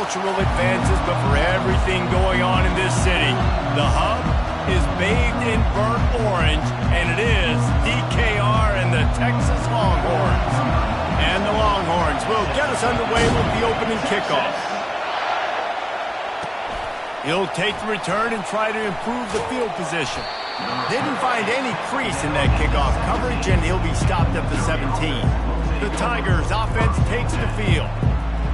cultural advances, but for everything going on in this city, the hub is bathed in burnt orange, and it is DKR and the Texas Longhorns. And the Longhorns will get us underway with the opening kickoff. He'll take the return and try to improve the field position. Didn't find any crease in that kickoff coverage, and he'll be stopped at the 17. The Tigers' offense takes the field.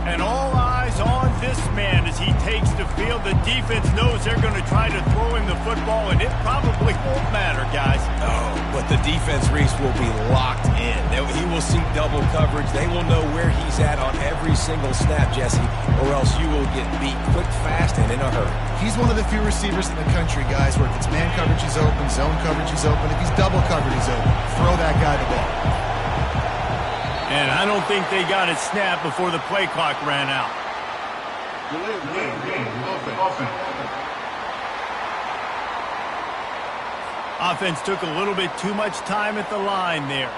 And all eyes on this man as he takes the field. The defense knows they're going to try to throw him the football, and it probably won't matter, guys. Oh, but the defense, Reese, will be locked in. He will see double coverage. They will know where he's at on every single snap, Jesse, or else you will get beat quick, fast, and in a hurry. He's one of the few receivers in the country, guys, where if it's man coverage, he's open, zone coverage, he's open. If he's double covered, he's open. Throw that guy the ball. And I don't think they got it snapped before the play clock ran out. Offense took a little bit too much time at the line there.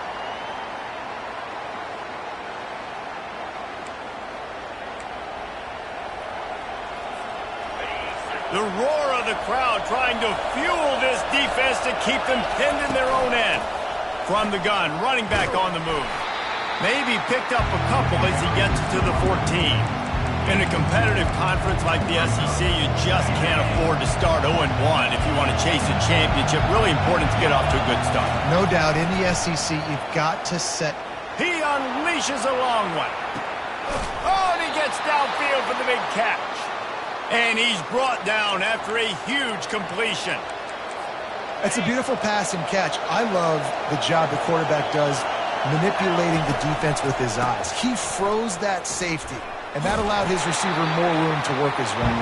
The roar of the crowd trying to fuel this defense to keep them pinned in their own end. From the gun, running back on the move. Maybe picked up a couple as he gets to the 14. In a competitive conference like the SEC, you just can't afford to start 0-1 if you want to chase a championship. Really important to get off to a good start. No doubt, in the SEC, you've got to set. He unleashes a long one. Oh, and he gets downfield for the big catch. And he's brought down after a huge completion. That's a beautiful pass and catch. I love the job the quarterback does manipulating the defense with his eyes. He froze that safety, and that allowed his receiver more room to work his run.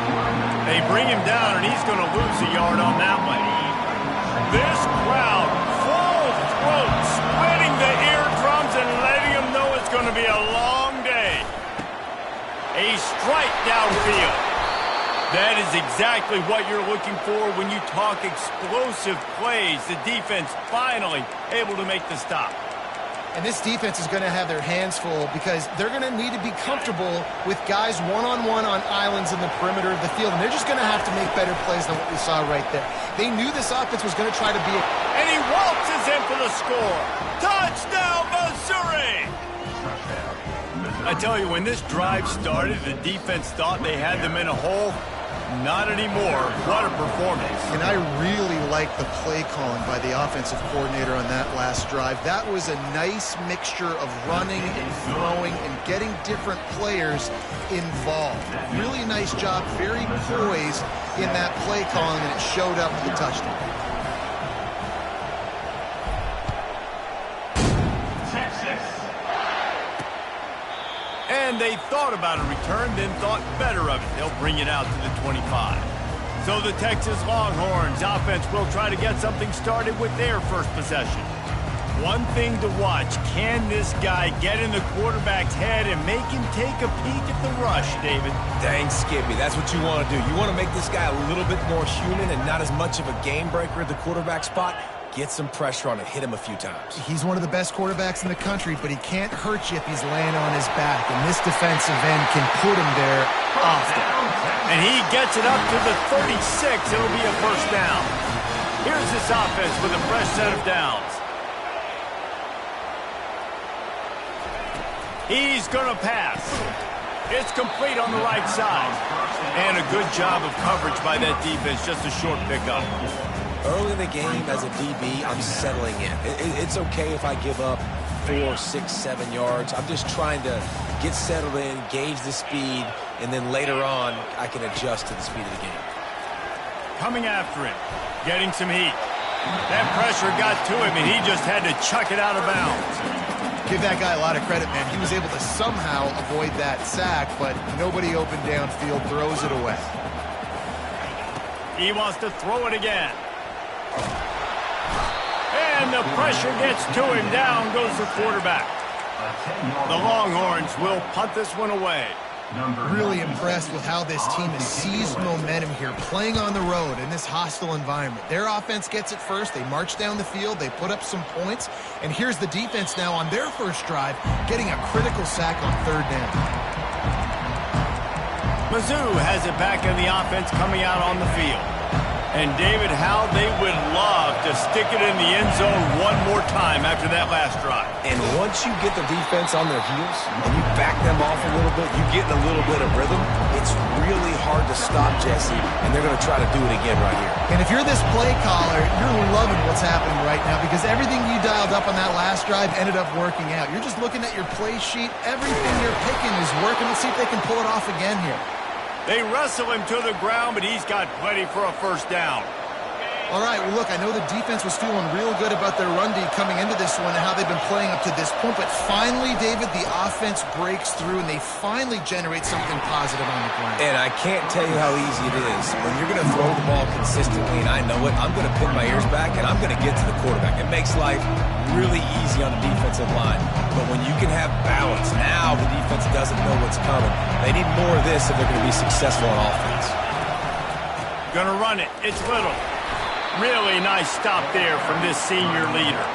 They bring him down, and he's going to lose a yard on that one. This crowd, full throat, splitting the eardrums and letting them know it's going to be a long day. A strike downfield. That is exactly what you're looking for when you talk explosive plays. The defense finally able to make the stop. And this defense is going to have their hands full because they're going to need to be comfortable with guys one-on-one on islands in the perimeter of the field. And they're just going to have to make better plays than what we saw right there. They knew this offense was going to try to be And he waltzes in for the score. Touchdown, Missouri! I tell you, when this drive started, the defense thought they had them in a hole. Not anymore. What a performance. And I really like the play calling by the offensive coordinator on that last drive. That was a nice mixture of running and throwing and getting different players involved. Really nice job, very poised in that play calling, and it showed up with the touchdown. And they thought about a return, then thought better of it. They'll bring it out to the 25. So the Texas Longhorns offense will try to get something started with their first possession. One thing to watch, can this guy get in the quarterback's head and make him take a peek at the rush, David? Dang, Skippy, that's what you want to do. You want to make this guy a little bit more human and not as much of a game breaker at the quarterback spot. Get some pressure on it. Hit him a few times. He's one of the best quarterbacks in the country, but he can't hurt you if he's laying on his back. And this defensive end can put him there often. And he gets it up to the 36. It'll be a first down. Here's this offense with a fresh set of downs. He's going to pass. It's complete on the right side. And a good job of coverage by that defense. Just a short pickup. Early in the game, as a DB, I'm settling in. It's okay if I give up 4, 6, 7 yards. I'm just trying to get settled in, gauge the speed, and then later on, I can adjust to the speed of the game. Coming after him, getting some heat. That pressure got to him, and he just had to chuck it out of bounds. Give that guy a lot of credit, man. He was able to somehow avoid that sack, but nobody open downfield, throws it away. He wants to throw it again. And the pressure gets to him. Down goes the quarterback. The Longhorns will punt this one away. Really impressed with how this team has seized momentum here, playing on the road in this hostile environment. Their offense gets it first. They march down the field. They put up some points. And here's the defense now on their first drive, getting a critical sack on third down. Mizzou has it back in the offense coming out on the field. And David, how they would love to stick it in the end zone one more time after that last drive. And once you get the defense on their heels and you back them off a little bit, you get in a little bit of rhythm, it's really hard to stop Jesse, and they're going to try to do it again right here. And if you're this play caller, you're loving what's happening right now because everything you dialed up on that last drive ended up working out. You're just looking at your play sheet. Everything you're picking is working. Let's see if they can pull it off again here. They wrestle him to the ground, but he's got plenty for a first down. All right, well, look, I know the defense was feeling real good about their run D coming into this one and how they've been playing up to this point, but finally, David, the offense breaks through and they finally generate something positive on the ground. And I can't tell you how easy it is. When you're going to throw the ball consistently, and I know it, I'm going to pin my ears back and I'm going to get to the quarterback. It makes life really easy on the defensive line. But when you can have balance, now the defense doesn't know what's coming. They need more of this if they're going to be successful on offense. Gonna run it. It's Little. Really nice stop there from this senior leader.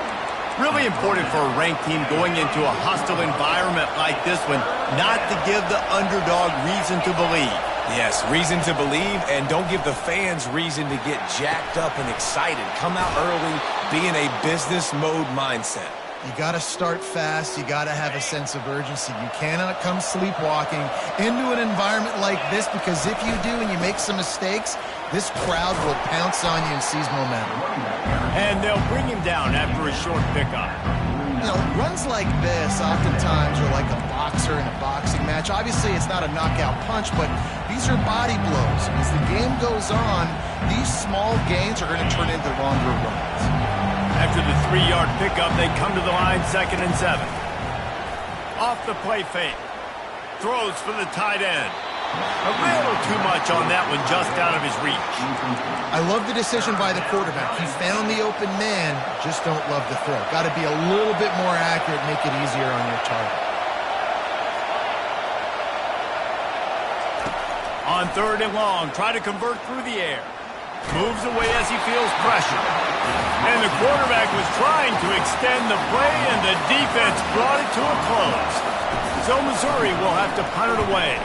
Really important for a ranked team going into a hostile environment like this one, not to give the underdog reason to believe. Yes, reason to believe, and don't give the fans reason to get jacked up and excited. Come out early, be in a business mode mindset. You got to start fast. You got to have a sense of urgency. You cannot come sleepwalking into an environment like this because if you do and you make some mistakes, this crowd will pounce on you and seize momentum. And they'll bring him down after a short pickup. You know, runs like this oftentimes are like a boxer in a boxing match. Obviously, it's not a knockout punch, but these are body blows. As the game goes on, these small gains are going to turn into longer runs. After the 3-yard pickup, they come to the line 2nd and 7. Off the play fake. Throws for the tight end. A little too much on that one, just out of his reach. I love the decision by the quarterback. He found the open man, just don't love the throw. Got to be a little bit more accurate, make it easier on your target. On 3rd and long, try to convert through the air. Moves away as he feels pressure. And the quarterback was trying to extend the play, and the defense brought it to a close. So Missouri will have to punt it away.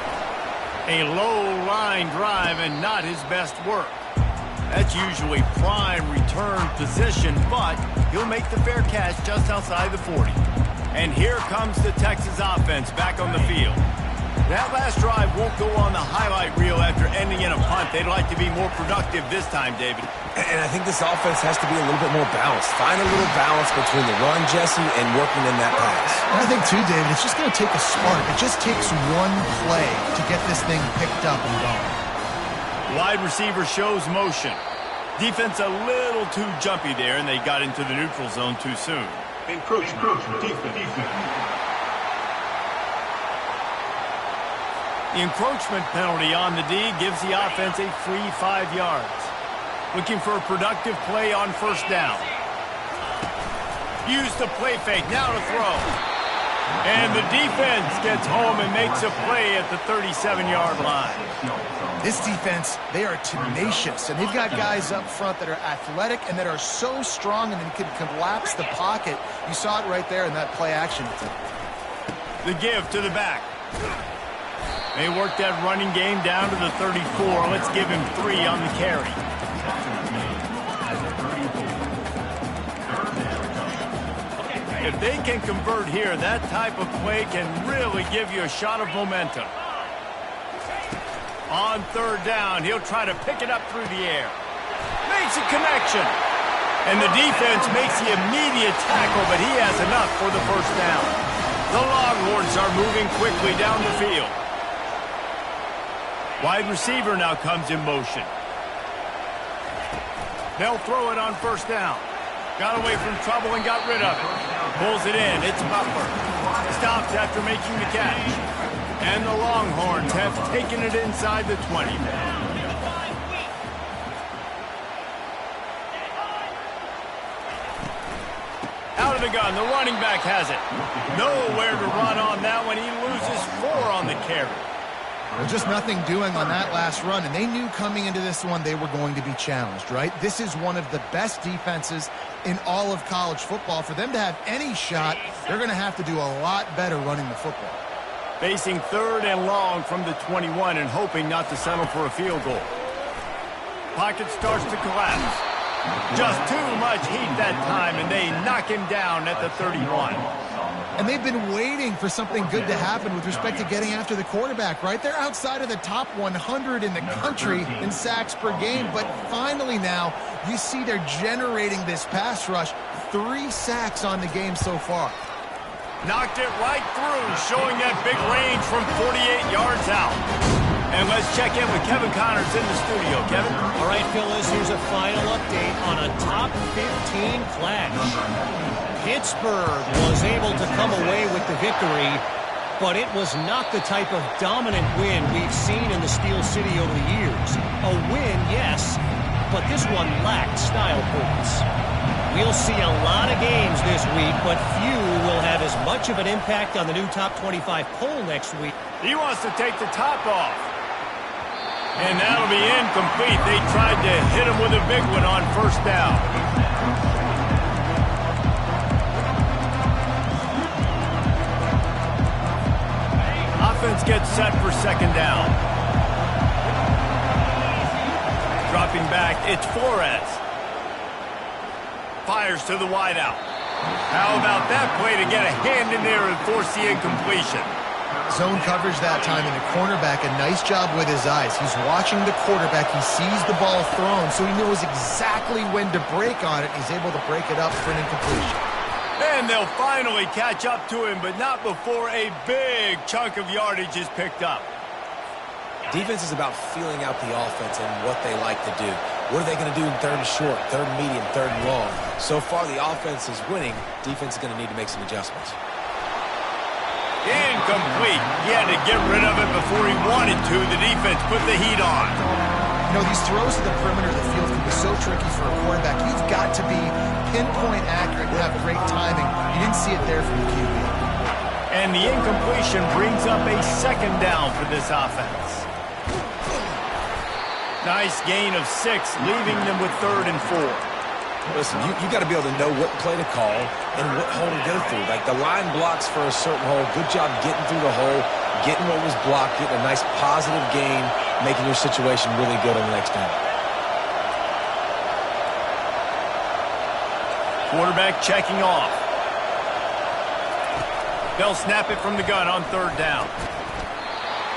A low-line drive and not his best work. That's usually prime return position, but he'll make the fair catch just outside the 40. And here comes the Texas offense back on the field. That last drive won't go on the highlight reel after ending in a punt. They'd like to be more productive this time, David. And I think this offense has to be a little bit more balanced. Find a little balance between the run, Jesse, and working in that pass. And I think, too, David, it's just going to take a spark. It just takes one play to get this thing picked up and going. Wide receiver shows motion. Defense a little too jumpy there, and they got into the neutral zone too soon. Encroachment. Defense. The encroachment penalty on the D gives the offense a free 5 yards. Looking for a productive play on 1st down. Use the play fake, now to throw. And the defense gets home and makes a play at the 37-yard line. This defense, they are tenacious, and they've got guys up front that are athletic and that are so strong and can collapse the pocket. You saw it right there in that play action. The give to the back. They work that running game down to the 34. Let's give him 3 on the carry. If they can convert here, that type of play can really give you a shot of momentum. On 3rd down, he'll try to pick it up through the air. Makes a connection. And the defense makes the immediate tackle, but he has enough for the 1st down. The Longhorns are moving quickly down the field. Wide receiver now comes in motion. They'll throw it on 1st down. Got away from trouble and got rid of it. Pulls it in. It's Butler. Stops after making the catch. And the Longhorns have taken it inside the 20. Out of the gun. The running back has it. Nowhere to run on that one. He loses 4 on the carry. Well, just nothing doing on that last run, and they knew coming into this one they were going to be challenged, right? This is one of the best defenses in all of college football. For them to have any shot, they're going to have to do a lot better running the football. Facing 3rd and long from the 21 and hoping not to settle for a field goal. Pocket starts to collapse. Just too much heat that time, and they knock him down at the 31. And they've been waiting for something good to happen with respect to getting after the quarterback, right? They're outside of the top 100 in the country in sacks per game, but finally now you see they're generating this pass rush. 3 sacks on the game so far. Knocked it right through, showing that big range from 48 yards out. And let's check in with Kevin Connors in the studio. Kevin? All right, Phyllis, here's a final update on a top 15 clash. Pittsburgh was able to come away with the victory, but it was not the type of dominant win we've seen in the Steel City over the years. A win, yes, but this one lacked style points. We'll see a lot of games this week, but few will have as much of an impact on the new top 25 poll next week. He wants to take the top off. And that'll be incomplete. They tried to hit him with a big one on 1st down. Offense gets set for 2nd down. Dropping back, it's Flores. Fires to the wideout. How about that play to get a hand in there and force the incompletion? Zone coverage that time, and the cornerback, a nice job with his eyes. He's watching the quarterback. He sees the ball thrown, so he knows exactly when to break on it. He's able to break it up for an incompletion. And they'll finally catch up to him, but not before a big chunk of yardage is picked up. Defense is about feeling out the offense and what they like to do. What are they going to do in 3rd and short, 3rd and medium, 3rd and long? So far, the offense is winning. Defense is going to need to make some adjustments. Incomplete. He had to get rid of it before he wanted to. The defense put the heat on. You know, these throws to the perimeter of the field can be so tricky for a quarterback. You've got to be pinpoint accurate and have great timing. You didn't see it there from the QB. And the incompletion brings up a 2nd down for this offense. Nice gain of 6, leaving them with 3rd and 4. Listen, you got to be able to know what play to call and what hole to go through. Like, the line blocks for a certain hole. Good job getting through the hole, getting what was blocked, getting a nice positive gain, making your situation really good on the next down. Quarterback checking off. They'll snap it from the gun on 3rd down.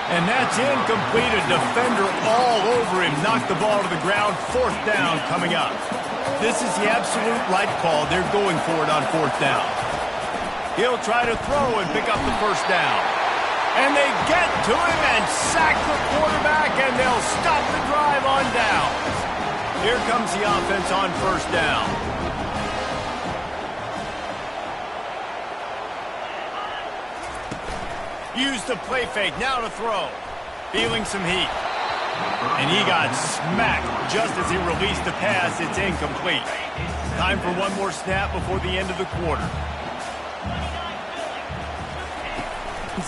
And that's incomplete. A defender all over him. Knocked the ball to the ground. 4th down coming up. This is the absolute right call. They're going for it on 4th down. He'll try to throw and pick up the 1st down. And they get to him and sack the quarterback, and they'll stop the drive on down. Here comes the offense on 1st down. Use the play fake, now to throw. Feeling some heat. And he got smacked just as he released the pass. It's incomplete. Time for one more snap before the end of the quarter.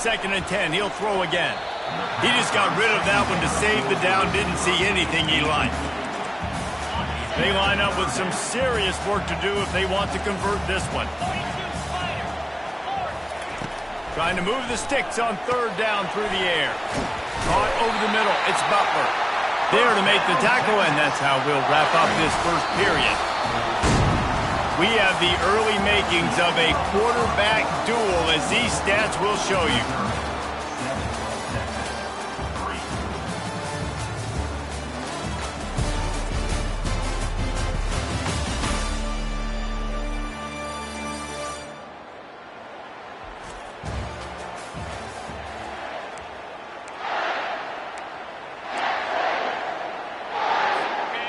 2nd and 10, he'll throw again. He just got rid of that one to save the down, didn't see anything he liked. They line up with some serious work to do if they want to convert this one. Trying to move the sticks on 3rd down through the air. Caught over the middle. It's Butler. There to make the tackle, and that's how we'll wrap up this 1st period. We have the early makings of a quarterback duel, as these stats will show you.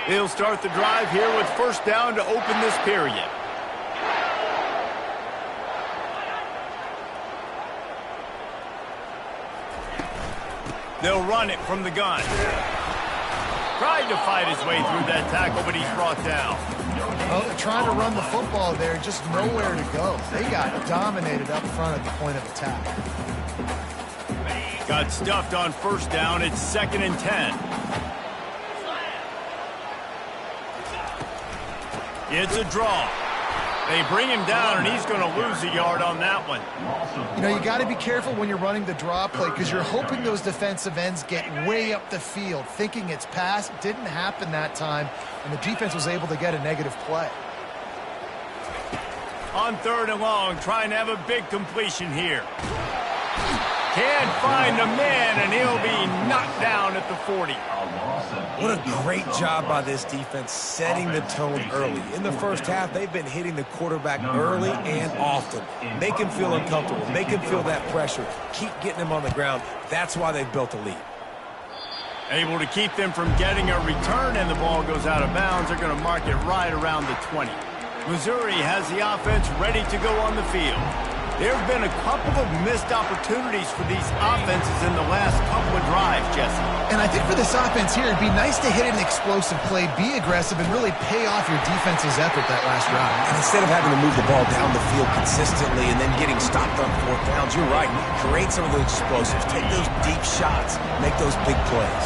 He'll start the drive here with 1st down to open this period. They'll run it from the gun. Tried to fight his way through that tackle, but he's brought down. Well, they're trying to run the football there, just nowhere to go. They got dominated up front at the point of attack. Got stuffed on 1st down. It's 2nd and 10. It's a draw. They bring him down, and he's going to lose a yard on that one. You know, you got to be careful when you're running the draw play because you're hoping those defensive ends get way up the field, thinking it's pass. Didn't happen that time, and the defense was able to get a negative play. On 3rd and long, trying to have a big completion here. Can't find the man, and he'll be knocked down at the 40. What a great job by this defense setting the tone early. In the first half, they've been hitting the quarterback early and often. Make him feel uncomfortable. Make him feel that pressure. Keep getting him on the ground. That's why they've built a lead. Able to keep them from getting a return, and the ball goes out of bounds. They're going to mark it right around the 20. Missouri has the offense ready to go on the field. There have been a couple of missed opportunities for these offenses in the last couple of drives, Jesse. And I think for this offense here, it'd be nice to hit an explosive play, be aggressive, and really pay off your defense's effort that last drive. And instead of having to move the ball down the field consistently and then getting stopped on 4th downs, you're right. Create some of those explosives. Take those deep shots. Make those big plays.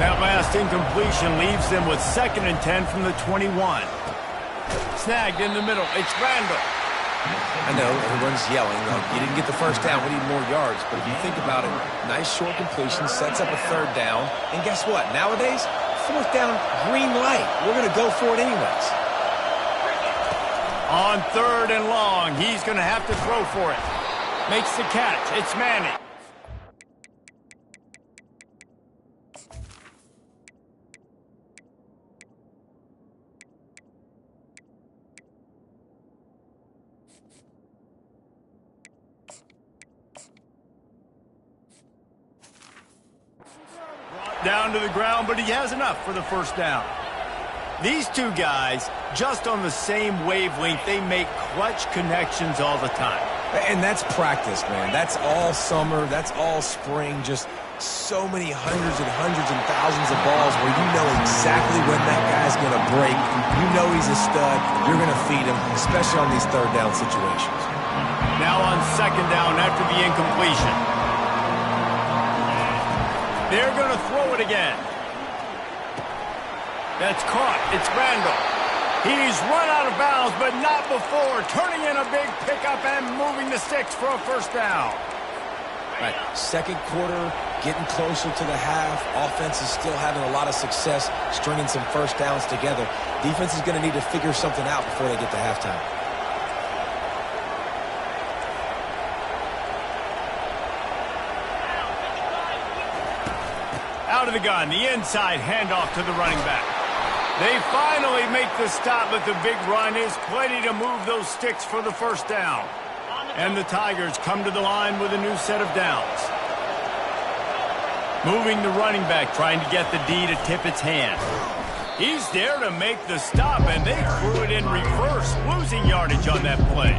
That last incompletion leaves them with 2nd and 10 from the 21. Snagged in the middle. It's Randall. I know everyone's yelling, like, you didn't get the 1st down, we need more yards. But if you think about it, nice short completion, sets up a 3rd down. And guess what? Nowadays, 4th down, green light. We're going to go for it anyways. On 3rd and long, he's going to have to throw for it. Makes the catch. It's Manning. Down to the ground, but he has enough for the 1st down. These two guys, just on the same wavelength, they make clutch connections all the time. And that's practice, man. That's all summer. That's all spring. Just so many hundreds and thousands of balls where you know exactly when that guy's going to break. You know he's a stud. You're going to feed him, especially on these 3rd down situations. Now on 2nd down after the incompletion. They're going to throw it again. That's caught. It's Randall. He's run out of bounds, but not before. Turning in a big pickup and moving the sticks for a 1st down. Right. 2nd quarter, getting closer to the half. Offense is still having a lot of success stringing some 1st downs together. Defense is going to need to figure something out before they get to halftime. Out of the gun, the inside handoff to the running back. They finally make the stop, but the big run is plenty to move those sticks for the 1st down. And the Tigers come to the line with a new set of downs. Moving the running back, trying to get the D to tip its hand. He's there to make the stop, and they threw it in reverse, losing yardage on that play.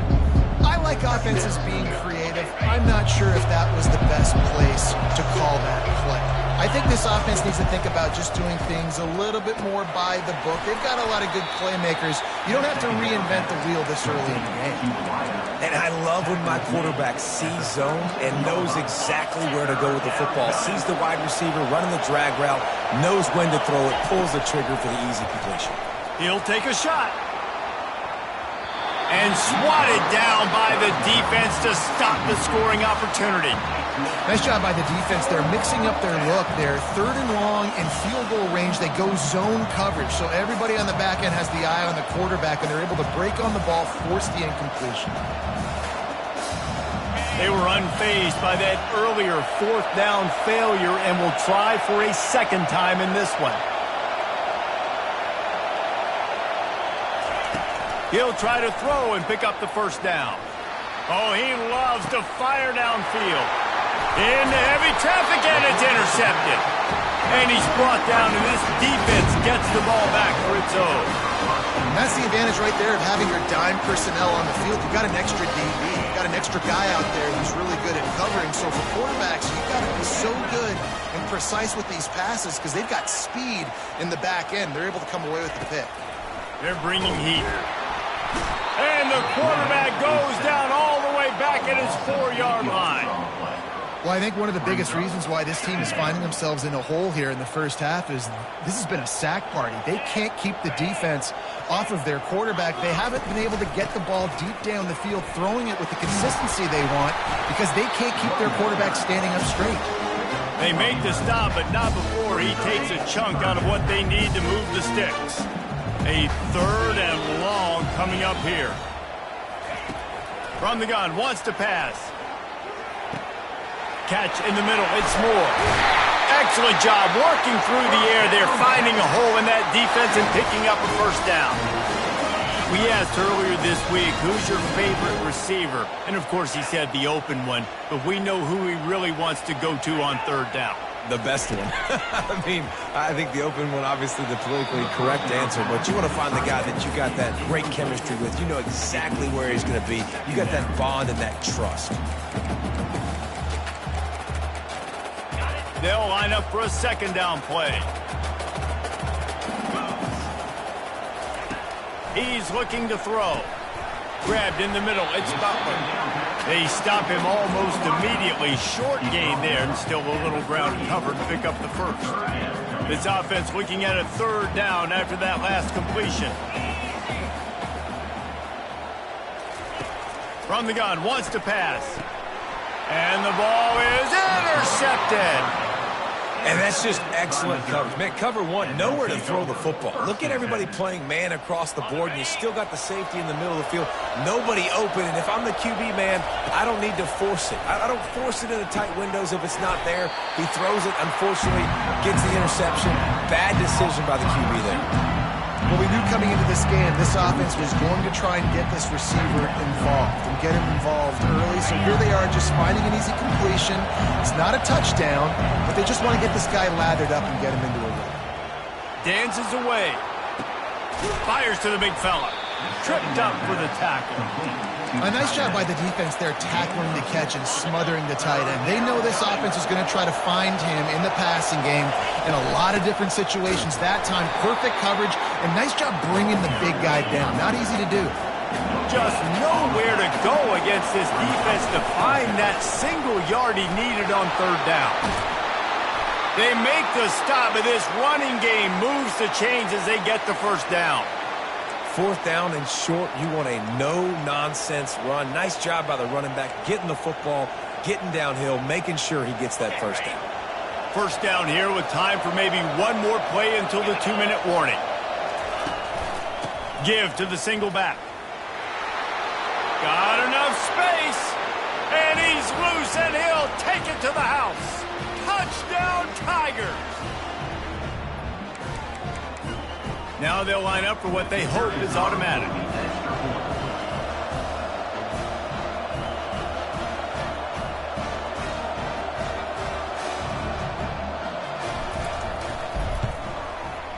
I like offenses being creative. I'm not sure if that was the best place to call that play. I think this offense needs to think about just doing things a little bit more by the book. They've got a lot of good playmakers. You don't have to reinvent the wheel this early in the game. And I love when my quarterback sees zone and knows exactly where to go with the football. Sees the wide receiver running the drag route, knows when to throw it, pulls the trigger for the easy completion. He'll take a shot. And swatted down by the defense to stop the scoring opportunity. Nice job by the defense. They're mixing up their look. They're 3rd and long in field goal range. They go zone coverage. So everybody on the back end has the eye on the quarterback, and they're able to break on the ball, force the incompletion. They were unfazed by that earlier 4th down failure and will try for a 2nd time in this one. He'll try to throw and pick up the 1st down. Oh, he loves to fire downfield. Into heavy traffic, and it's intercepted. And he's brought down, and this defense gets the ball back for its own. And that's the advantage right there of having your dime personnel on the field. You've got an extra DB. You've got an extra guy out there who's really good at covering. So for quarterbacks, you've got to be so good and precise with these passes because they've got speed in the back end. They're able to come away with the pick. They're bringing heat. And the quarterback goes down all the way back at his 4-yard line. Well, I think one of the biggest reasons why this team is finding themselves in a hole here in the first half is this has been a sack party. They can't keep the defense off of their quarterback. They haven't been able to get the ball deep down the field, throwing it with the consistency they want because they can't keep their quarterback standing up straight. They make the stop, but not before he takes a chunk out of what they need to move the sticks. A 3rd and long coming up here. From the gun, wants to pass. Catch in the middle, it's Moore. Excellent job working through the air there, finding a hole in that defense and picking up a first down. We asked earlier this week, who's your favorite receiver? And of course he said the open one, but we know who he really wants to go to on 3rd down. The best one. I mean, I think the open one, obviously the politically correct answer, but you want to find the guy that you got that great chemistry with. You know exactly where he's going to be. You got that bond and that trust. They'll line up for a 2nd down play. He's looking to throw. Grabbed in the middle, it's Butler. They stop him almost immediately. Short gain there, and still a little ground covered to pick up the first. This offense looking at a 3rd down after that last completion. From the gun, wants to pass. And the ball is intercepted. And that's just excellent coverage. Man, cover 1, nowhere to throw the football. Look at everybody playing man across the board, and you still got the safety in the middle of the field. Nobody open, and if I'm the QB, man, I don't need to force it. I don't force it into tight windows if it's not there. He throws it, unfortunately, gets the interception. Bad decision by the QB there. Well, we knew coming into this game, this offense was going to try and get this receiver involved and get him involved early. So here they are just finding an easy completion. It's not a touchdown, but they just want to get this guy lathered up and get him into a rhythm. Dances away. Fires to the big fella. Tripped up for the tackle. A nice job by the defense there, tackling the catch and smothering the tight end. They know this offense is going to try to find him in the passing game in a lot of different situations. That time, perfect coverage, and nice job bringing the big guy down. Not easy to do. Just nowhere to go against this defense to find that single yard he needed on 3rd down. They make the stop, but this running game moves the chains as they get the first down. 4th down and short, you want a no-nonsense run. Nice job by the running back, getting the football, getting downhill, making sure he gets that first down. First down here with time for maybe one more play until the 2-minute warning. Give to the single back. Got enough space, and he's loose, and he'll take it to the house. Touchdown, Tigers! Now they'll line up for what they hope is automatic.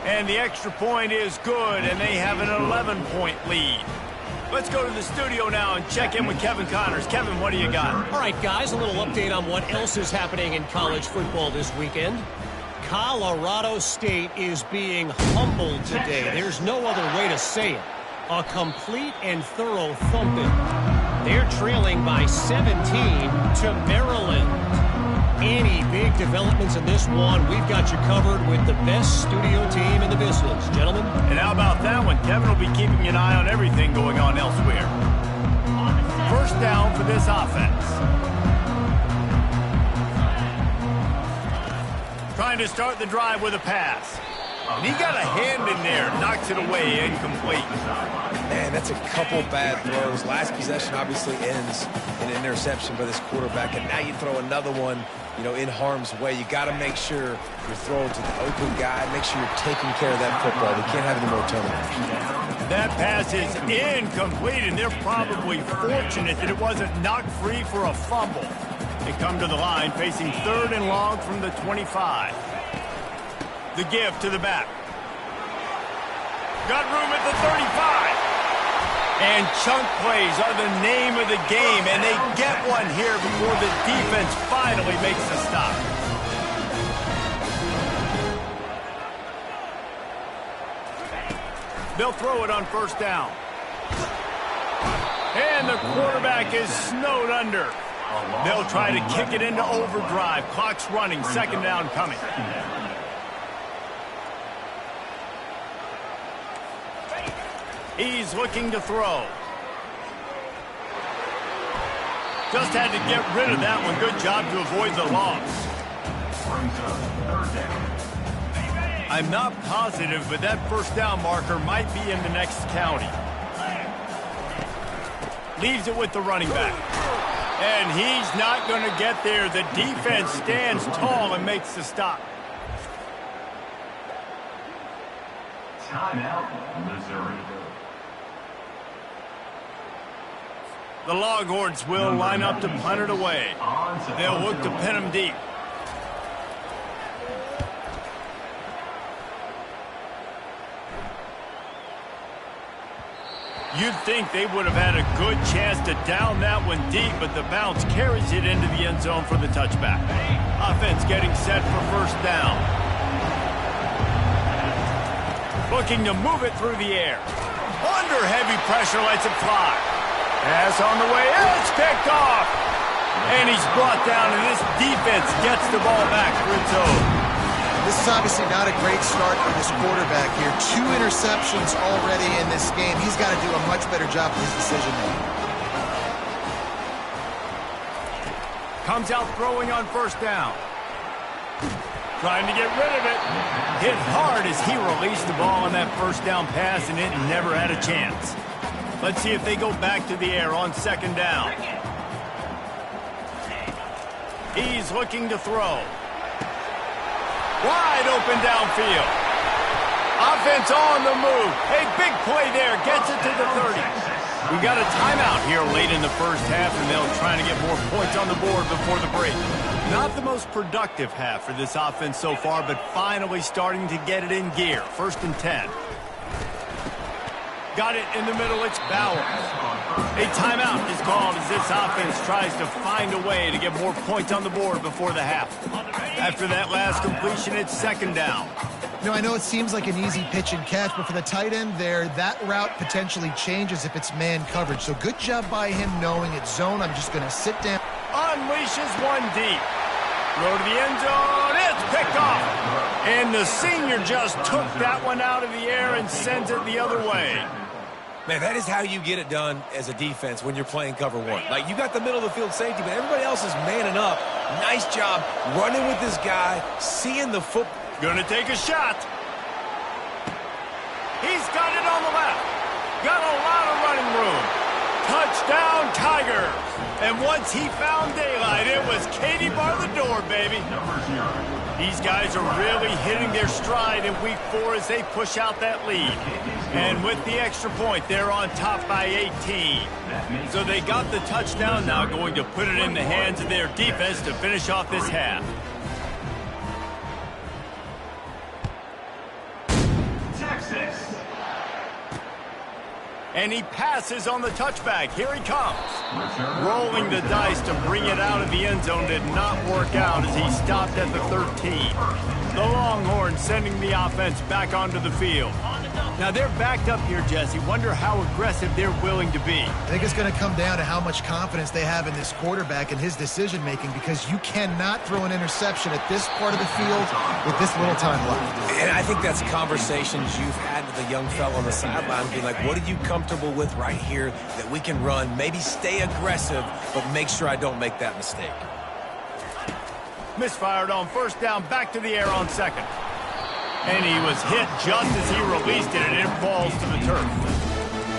And the extra point is good, and they have an 11-point lead. Let's go to the studio now and check in with Kevin Connors. Kevin, what do you got? All right, guys, a little update on what else is happening in college football this weekend. Colorado State is being humbled today. There's no other way to say it. A complete and thorough thumping. They're trailing by 17 to Maryland. Any big developments in this one, we've got you covered with the best studio team in the business, gentlemen. And how about that one? Kevin will be keeping an eye on everything going on elsewhere. First down for this offense. Trying to start the drive with a pass. And he got a hand in there, knocks it away, incomplete. Man, that's a couple bad throws. Last possession obviously ends in an interception by this quarterback, and now you throw another one, you know, in harm's way. You got to make sure you're throwing to the open guy. Make sure you're taking care of that football. We can't have any more turnovers. That pass is incomplete, and they're probably fortunate that it wasn't knocked free for a fumble. They come to the line facing 3rd and long from the 25. The give to the back. Got room at the 35. And chunk plays are the name of the game, and they get one here before the defense finally makes a stop. They'll throw it on first down. And the quarterback is snowed under. They'll try to kick it into overdrive. Clock's running. Second down coming. He's looking to throw. Just had to get rid of that one. Good job to avoid the loss. I'm not positive, but that first down marker might be in the next county. Leaves it with the running back. And he's not going to get there. The defense stands tall and makes the stop. Timeout, Missouri. The Longhorns will line up to punt it away. They'll look to pin him deep. You'd think they would have had a good chance to down that one deep, but the bounce carries it into the end zone for the touchback. Offense getting set for first down. Looking to move it through the air. Under heavy pressure, lets it fly. Pass on the way, it's picked off. And he's brought down, and this defense gets the ball back for its own. This is obviously not a great start for this quarterback here. 2 interceptions already in this game. He's got to do a much better job with his decision-making. Comes out throwing on first down. Trying to get rid of it. Hit hard as he released the ball on that first down pass, and it never had a chance. Let's see if they go back to the air on second down. He's looking to throw. Wide open downfield. Offense on the move. A big play there. Gets it to the 30. We got a timeout here late in the first half, and they'll try to get more points on the board before the break. Not the most productive half for this offense so far, but finally starting to get it in gear. First and 10. Got it in the middle. It's Bauer. A timeout is called as this offense tries to find a way to get more points on the board before the half. After that last completion, it's second down. You know, I know it seems like an easy pitch and catch, but for the tight end there, that route potentially changes if it's man coverage. So good job by him knowing it's zone. I'm just going to sit down. Unleashes one deep. Throw to the end zone. It's picked off. And the senior just took that one out of the air and sends it the other way. Man, that is how you get it done as a defense when you're playing cover one. Like, you got the middle of the field safety, but everybody else is manning up. Nice job running with this guy, seeing the football. Gonna take a shot. He's got it on the left. Got a lot of running room. Touchdown, Tigers. And once he found daylight, it was Katie bar the door, baby. These guys are really hitting their stride in week 4 as they push out that lead. And with the extra point, they're on top by 18. So they got the touchdown, now going to put it in the hands of their defense to finish off this half. Texas. And he passes on the touchback. Here he comes. Rolling the dice to bring it out of the end zone did not work out as he stopped at the 13. The Longhorns sending the offense back onto the field. Now they're backed up here, Jesse. Wonder how aggressive they're willing to be. I think it's going to come down to how much confidence they have in this quarterback and his decision-making, because you cannot throw an interception at this part of the field with this little time left. And I think that's conversations you've had with a young fellow on the sideline, being like, what are you comfortable with right here that we can run? Maybe stay aggressive, but make sure I don't make that mistake. Misfired on first down, back to the air on second. And he was hit just as he released it, and it falls to the turf.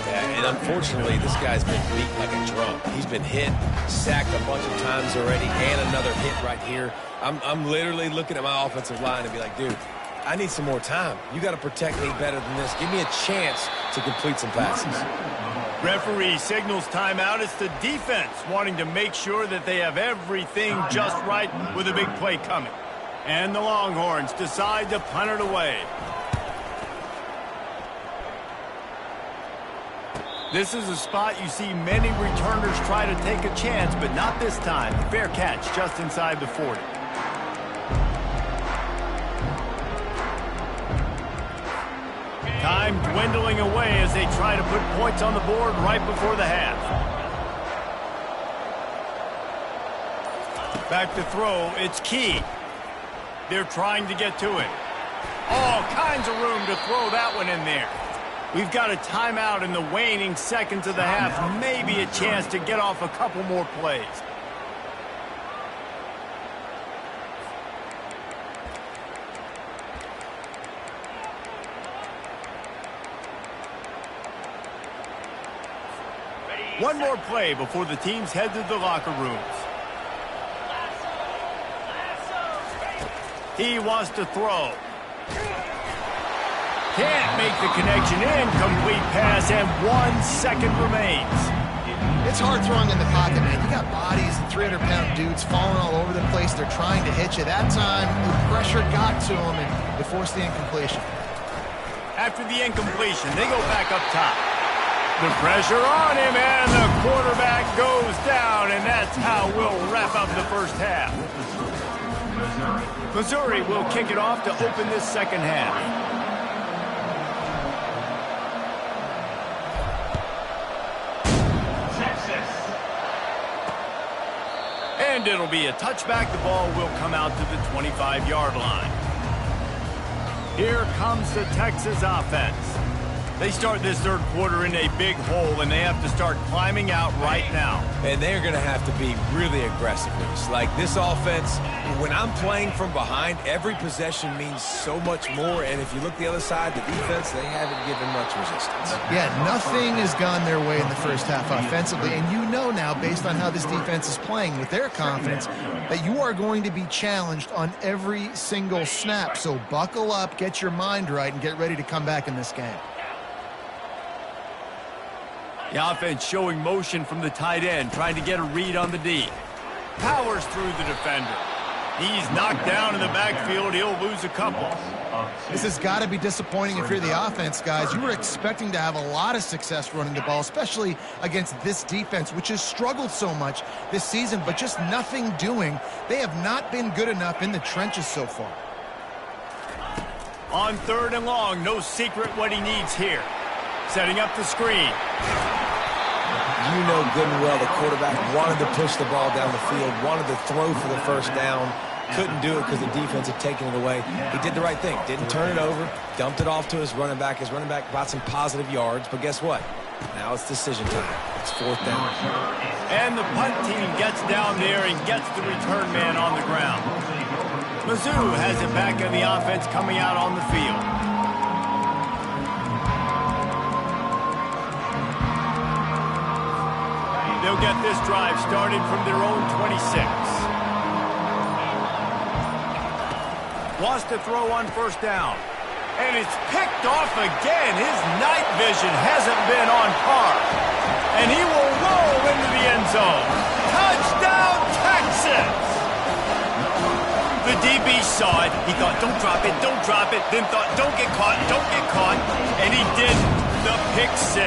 Yeah, and unfortunately, this guy's been beat like a drum. He's been hit, sacked a bunch of times already, and another hit right here. I'm literally looking at my offensive line and be like, dude, I need some more time. You got to protect me better than this. Give me a chance to complete some passes. Referee signals timeout. It's the defense wanting to make sure that they have everything just right with a big play coming. And the Longhorns decide to punt it away. This is a spot you see many returners try to take a chance, but not this time. Fair catch just inside the 40. Time dwindling away as they try to put points on the board right before the half. Back to throw, it's Key. They're trying to get to it. All kinds of room to throw that one in there. We've got a timeout in the waning seconds of the half. Maybe a chance to get off a couple more plays. One more play before the teams head to the locker rooms. He wants to throw. Can't make the connection. Incomplete pass, and 1 second remains. It's hard throwing in the pocket, man. You got bodies and 300-pound dudes falling all over the place. They're trying to hit you. That time, the pressure got to them, and it forced the incompletion. After the incompletion, they go back up top. The pressure on him, and the quarterback goes down, and that's how we'll wrap up the first half. Missouri will kick it off to open this second half. And it'll be a touchback. The ball will come out to the 25-yard line. Here comes the Texas offense. They start this third quarter in a big hole, and they have to start climbing out right now. And they're going to have to be really aggressive. Like this offense, when I'm playing from behind, every possession means so much more. And if you look the other side, the defense, they haven't given much resistance. Yeah, nothing has gone their way in the first half offensively. And you know now, based on how this defense is playing with their confidence, that you are going to be challenged on every single snap. So buckle up, get your mind right, and get ready to come back in this game. The offense showing motion from the tight end, trying to get a read on the D. Powers through the defender. He's knocked down in the backfield. He'll lose a couple. This has got to be disappointing if you're the offense, guys. You were expecting to have a lot of success running the ball, especially against this defense, which has struggled so much this season, but just nothing doing. They have not been good enough in the trenches so far. On 3rd and long, no secret what he needs here. Setting up the screen. You know good and well the quarterback wanted to push the ball down the field, wanted to throw for the first down, couldn't do it because the defense had taken it away. He did the right thing, didn't turn it over, dumped it off to his running back. His running back brought some positive yards, but guess what? Now it's decision time. It's 4th down. And the punt team gets down there and gets the return man on the ground. Mizzou has it back in the offense coming out on the field. They'll get this drive started from their own 26. Wants to throw on 1st down. And it's picked off again. His night vision hasn't been on par. And he will roll into the end zone. Touchdown, Texas! The DB saw it. He thought, don't drop it, don't drop it. Then thought, don't get caught, don't get caught. And he did the pick 6.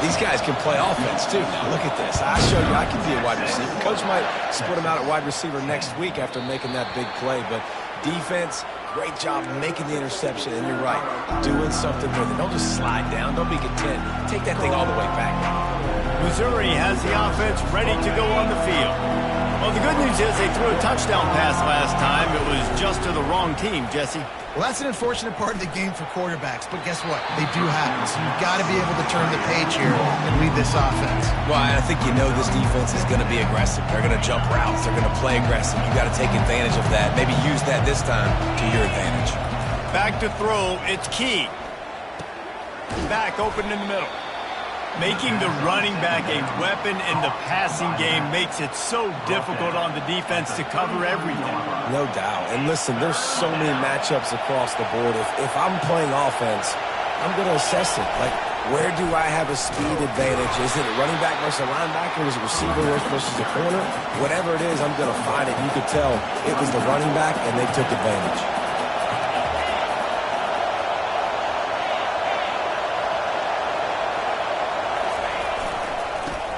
These guys can play offense, too. Now, look at this. I showed you I can be a wide receiver. Coach might split him out at wide receiver next week after making that big play. But defense, great job making the interception. And you're right, doing something with it. Don't just slide down. Don't be content. Take that thing all the way back. Missouri has the offense ready to go on the field. Well, the good news is they threw a touchdown pass last time. It was just to the wrong team, Jesse. Well, that's an unfortunate part of the game for quarterbacks, but guess what? They do happen, so you've got to be able to turn the page here and lead this offense. Well, I think you know this defense is going to be aggressive. They're going to jump routes. They're going to play aggressive. You've got to take advantage of that. Maybe use that this time to your advantage. Back to throw. It's Key. Back open in the middle. Making the running back a weapon in the passing game makes it so difficult on the defense to cover everything. No doubt. And listen, there's so many matchups across the board. If I'm playing offense, I'm going to assess it. Like, where do I have a speed advantage? Is it a running back versus a linebacker? Is it receiver versus a corner? Whatever it is, I'm going to find it. You could tell it was the running back, and they took advantage.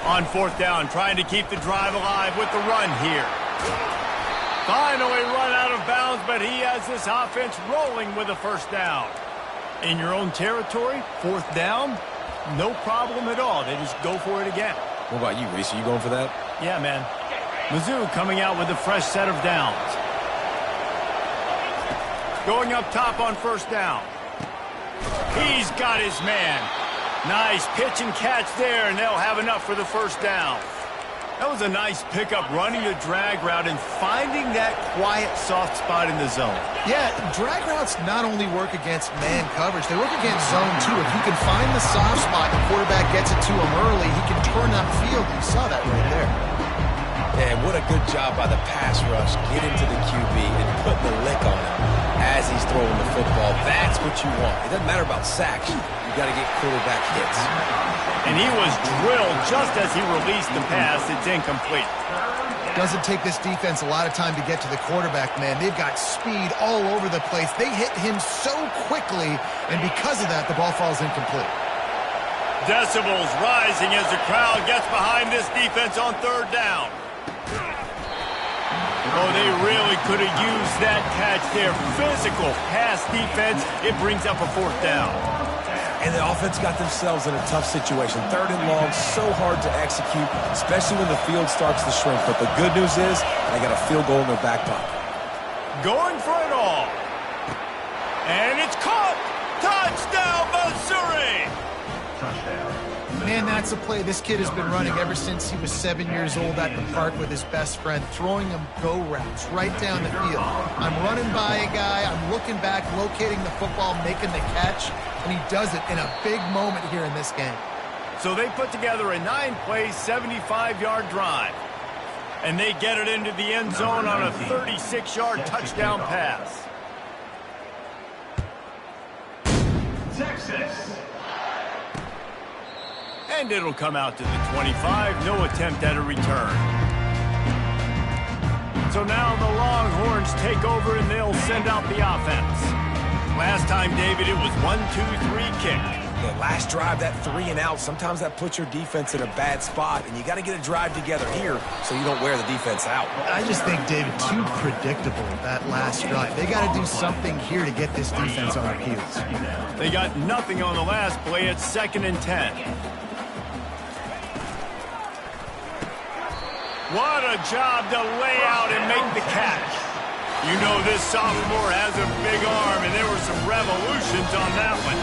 On 4th down, trying to keep the drive alive with the run here. Finally run out of bounds, but he has this offense rolling with a 1st down. In your own territory, 4th down, no problem at all. They just go for it again. What about you, Reese? Are you going for that? Yeah, man. Mizzou coming out with a fresh set of downs. Going up top on first down. He's got his man. Nice pitch and catch there, and they'll have enough for the first down. That was a nice pickup, running the drag route and finding that quiet, soft spot in the zone. Yeah, drag routes not only work against man coverage, they work against zone too. If he can find the soft spot and the quarterback gets it to him early, he can turn that field. You saw that right there. And what a good job by the pass rush. Get into the QB and put the lick on him as he's throwing the football. That's what you want. It doesn't matter about sacks. You got to get quarterback hits. And he was drilled just as he released the pass. It's incomplete. Doesn't take this defense a lot of time to get to the quarterback, man. They've got speed all over the place. They hit him so quickly, and because of that, the ball falls incomplete. Decibels rising as the crowd gets behind this defense on third down. Oh, they really could have used that catch there. Physical pass defense. It brings up a fourth down. And the offense got themselves in a tough situation. Third and long, so hard to execute, especially when the field starts to shrink. But the good news is they got a field goal in their back pocket. Going for it all. And it's caught. Touchdown, Missouri. Man, that's a play this kid has been running ever since he was 7 years old at the park with his best friend, throwing him go routes right down the field. I'm running by a guy, I'm looking back, locating the football, making the catch, and he does it in a big moment here in this game. So they put together a 9-play, 75-yard drive. And they get it into the end zone on a 36-yard touchdown pass. Texas. And it'll come out to the 25. No attempt at a return. So now the Longhorns take over and they'll send out the offense. Last time, David, it was 1-2-3 kick. The last drive, that 3 and out, sometimes that puts your defense in a bad spot, and you got to get a drive together here so you don't wear the defense out. I just think, David, too predictable, that last drive. They got to do something here to get this defense on their heels. They got nothing on the last play. It's 2nd and 10. What a job to lay out and make the catch. You know this sophomore has a big arm, and there were some revolutions on that one.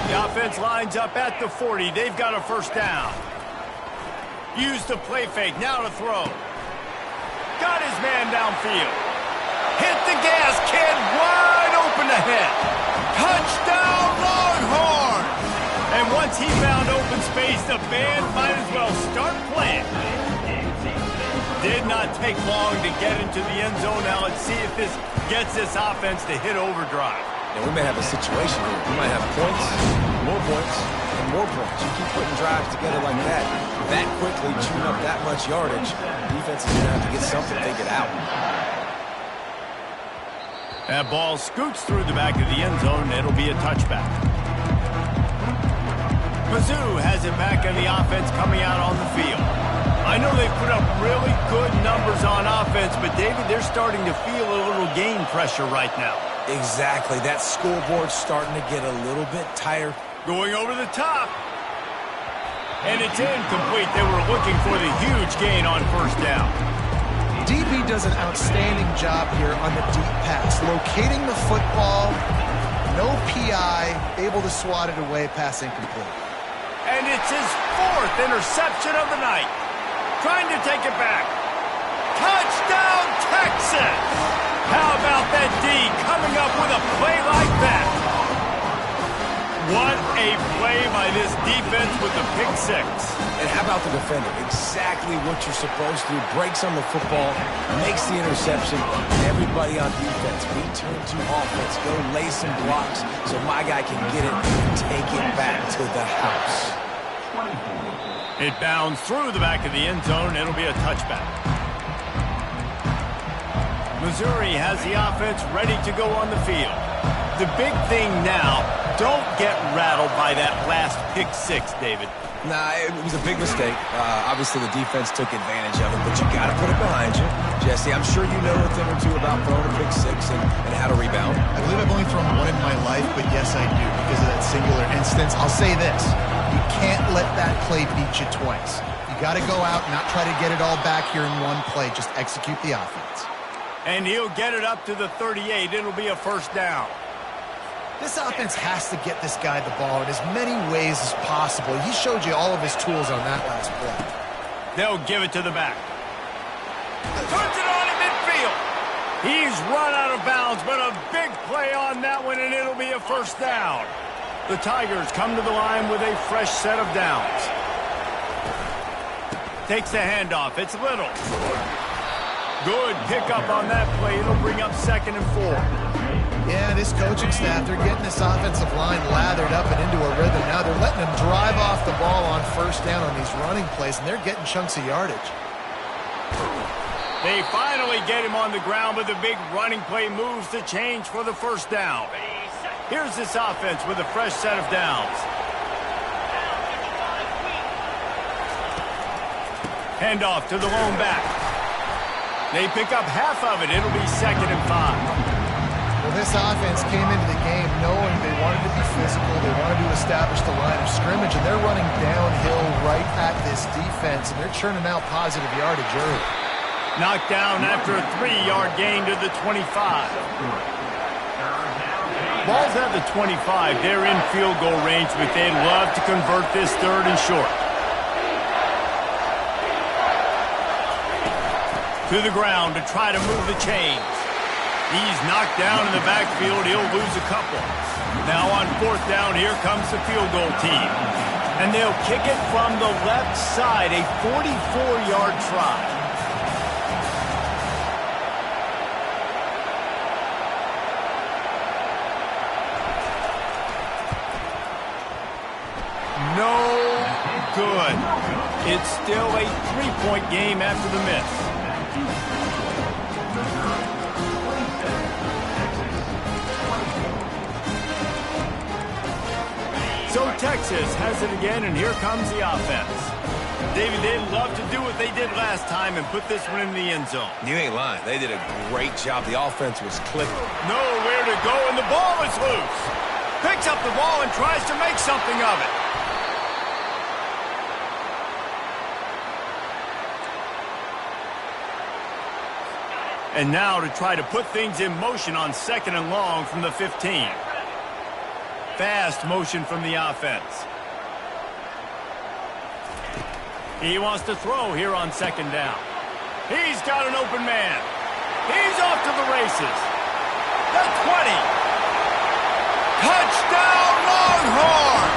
The offense lines up at the 40. They've got a first down. Used the play fake. Now to throw. Got his man downfield. Hit the gas, kid. Wide open ahead. Touchdown, Longhorn. And once he found open space, the band might as well start playing. Did not take long to get into the end zone. Now let's see if this gets this offense to hit overdrive. And we may have a situation here. We might have points, and more points. You keep putting drives together like that quickly, chewing up that much yardage, defense is going to have to get something to take it out. That ball scoots through the back of the end zone, and it'll be a touchback. Mizzou has it back on the offense coming out on the field. I know they put up really good numbers on offense, but, David, they're starting to feel a little game pressure right now. Exactly. That scoreboard's starting to get a little bit tired. Going over the top. And it's incomplete. They were looking for the huge gain on first down. DB does an outstanding job here on the deep pass. Locating the football, no PI, able to swat it away, pass incomplete. And it's his 4th interception of the night. Trying to take it back. Touchdown, Texas! How about that D coming up with a play like that? What a play by this defense with the pick 6. And how about the defender? Exactly what you're supposed to do. Breaks on the football, makes the interception. Everybody on defense, we turn to offense. Go lay some blocks so my guy can get it and take it back to the house. It bounds through the back of the end zone. It'll be a touchback. Missouri has the offense ready to go on the field. The big thing now, don't get rattled by that last pick 6, David. Nah, it was a big mistake. Obviously, the defense took advantage of it, but you got to put it behind you. Jesse, I'm sure you know a thing or two about throwing a pick 6 and how to rebound. I believe I've only thrown one in my life, but yes, I do because of that singular instance. I'll say this. You can't let that play beat you twice. You got to go out and not try to get it all back here in one play. Just execute the offense. And he'll get it up to the 38. It'll be a first down. This offense has to get this guy the ball in as many ways as possible. He showed you all of his tools on that last play. They'll give it to the back. Turns it on in midfield. He's run out of bounds, but a big play on that one, and it'll be a first down. The Tigers come to the line with a fresh set of downs. Takes the handoff. It's Little. Good pickup on that play. It'll bring up 2nd and 4. Yeah, this coaching staff, they're getting this offensive line lathered up and into a rhythm. Now they're letting them drive off the ball on first down on these running plays, and they're getting chunks of yardage. They finally get him on the ground, but the big running play moves the change for the first down. Here's this offense with a fresh set of downs. Handoff to the lone back. They pick up half of it. It'll be 2nd and 5. Well, this offense came into the game knowing they wanted to be physical, they wanted to establish the line of scrimmage, and they're running downhill right at this defense, and they're churning out positive yardage early. Knocked down after a 3-yard gain to the 25. Ball's at the 25. They're in field goal range, but they'd love to convert this 3rd and short. To the ground to try to move the chains. He's knocked down in the backfield. He'll lose a couple. Now on 4th down, here comes the field goal team. And they'll kick it from the left side, a 44-yard try. No good. It's still a 3-point game after the miss. So Texas has it again, and here comes the offense. David, they'd love to do what they did last time and put this one in the end zone. You ain't lying. They did a great job. The offense was clicking. Nowhere to go, and the ball is loose. Picks up the ball and tries to make something of it. And now to try to put things in motion on 2nd and long from the 15. Fast motion from the offense. He wants to throw here on 2nd down. He's got an open man. He's off to the races. The 20. Touchdown Longhorns!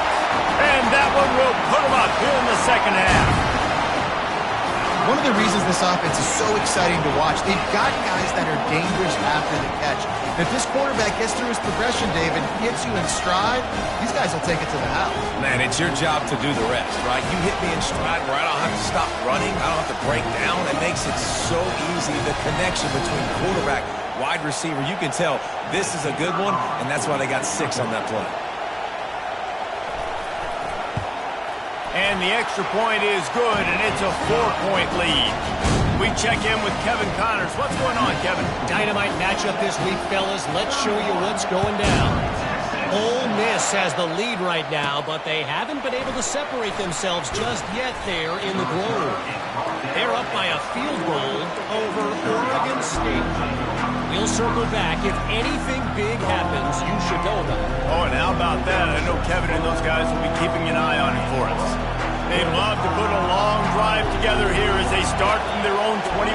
And that one will put him up here in the 2nd half. One of the reasons this offense is so exciting to watch, they've got guys that are dangerous after the catch. If this quarterback gets through his progression, David, hits you in stride, these guys will take it to the house. Man, it's your job to do the rest, right? You hit me in stride where I don't have to stop running. I don't have to break down. It makes it so easy. The connection between quarterback, wide receiver, you can tell this is a good one, and that's why they got 6 on that play. And the extra point is good, and it's a 4-point lead. We check in with Kevin Connors. What's going on, Kevin? Dynamite matchup this week, fellas. Let's show you what's going down. Ole Miss has the lead right now, but they haven't been able to separate themselves just yet there in the Grove. They're up by a field goal over Oregon State. We'll circle back. If anything big happens, you should know about it. Oh, and how about that? I know Kevin and those guys will be keeping an eye on it for us. They'd love to put a long drive together here as they start from their own 21.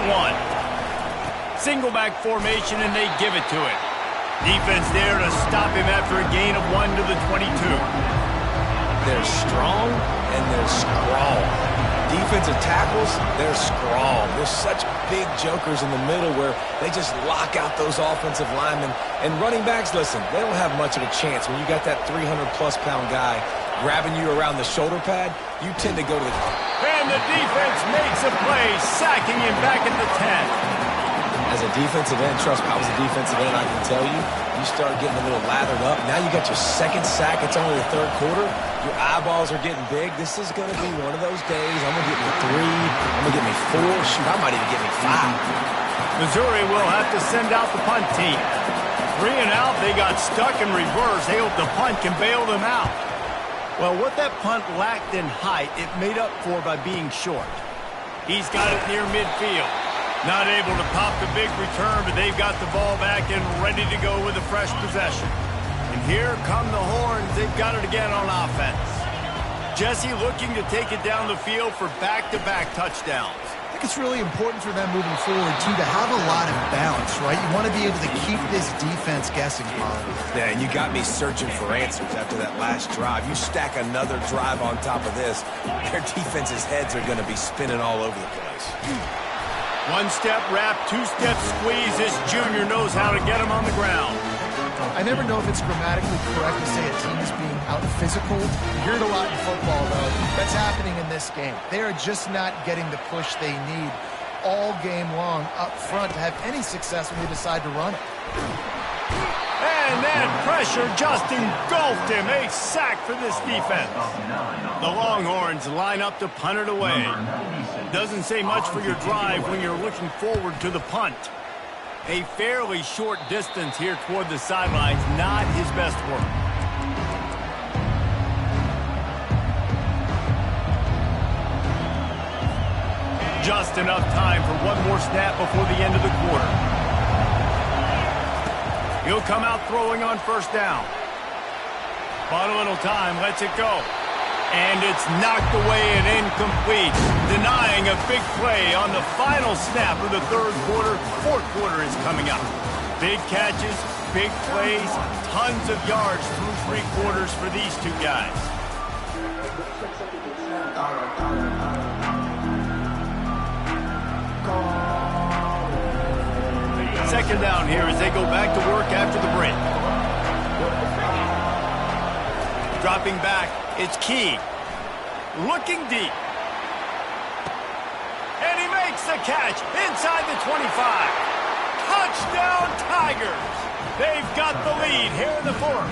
Single back formation, and they give it to it. Defense there to stop him after a gain of 1 to the 22. They're strong and they're scrawl. Defensive tackles, they're scrawl. There's such big jokers in the middle where they just lock out those offensive linemen. And running backs, listen, they don't have much of a chance when you got that 300-plus pound guy grabbing you around the shoulder pad. You tend to go to the... And the defense makes a play, sacking him back at the 10. As a defensive end, trust me, I was a defensive end, I can tell you, you start getting a little lathered up. Now you got your 2nd sack. It's only the 3rd quarter. Your eyeballs are getting big. This is going to be one of those days. I'm going to get me 3. I'm going to get me 4. Shoot, I might even get me 5. Missouri will have to send out the punt team. 3 and out. They got stuck in reverse. They hope the punt can bail them out. Well, what that punt lacked in height, it made up for by being short. He's got it near midfield. Not able to pop the big return, but they've got the ball back and ready to go with a fresh possession. And here come the horns. They've got it again on offense. Jesse looking to take it down the field for back-to-back touchdowns. I think it's really important for them moving forward, too, to have a lot of balance, right? You want to be able to keep this defense guessing, Colin. Yeah, and you got me searching for answers after that last drive. You stack another drive on top of this, their defense's heads are going to be spinning all over the place. One-step wrap, two-step squeeze. This junior knows how to get him on the ground. I never know if it's grammatically correct to say a team is being out-physical. You hear it a lot in football, though. That's happening in this game. They are just not getting the push they need all game long up front to have any success when they decide to run it. And then pressure just engulfed him. A sack for this defense. The Longhorns line up to punt it away. Doesn't say much for your drive when you're looking forward to the punt. A fairly short distance here toward the sidelines, not his best work. Just enough time for one more snap before the end of the quarter. He'll come out throwing on first down. Bought a little time, lets it go. And it's knocked away and incomplete, denying a big play on the final snap of the third quarter. Fourth quarter is coming up. Big catches, big plays, tons of yards through three quarters for these two guys. Second down here as they go back to work after the break. Dropping back, it's Key. Looking deep. And he makes the catch inside the 25. Touchdown Tigers. They've got the lead here in the fourth.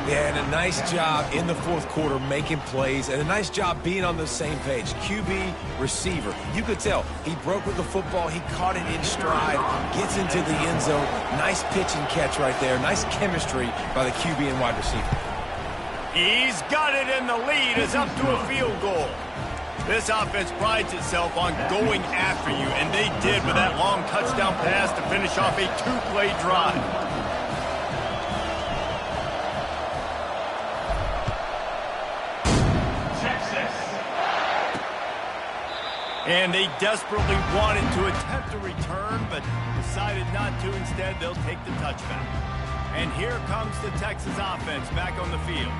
Yeah, and a nice job in the fourth quarter making plays, and a nice job being on the same page. QB, receiver. You could tell he broke with the football. He caught it in stride, gets into the end zone. Nice pitch and catch right there. Nice chemistry by the QB and wide receiver. He's got it, and the lead is up to a field goal. This offense prides itself on going after you, and they did with that long touchdown pass to finish off a two-play drive. And they desperately wanted to attempt a return, but decided not to. Instead, they'll take the touchback. And here comes the Texas offense back on the field.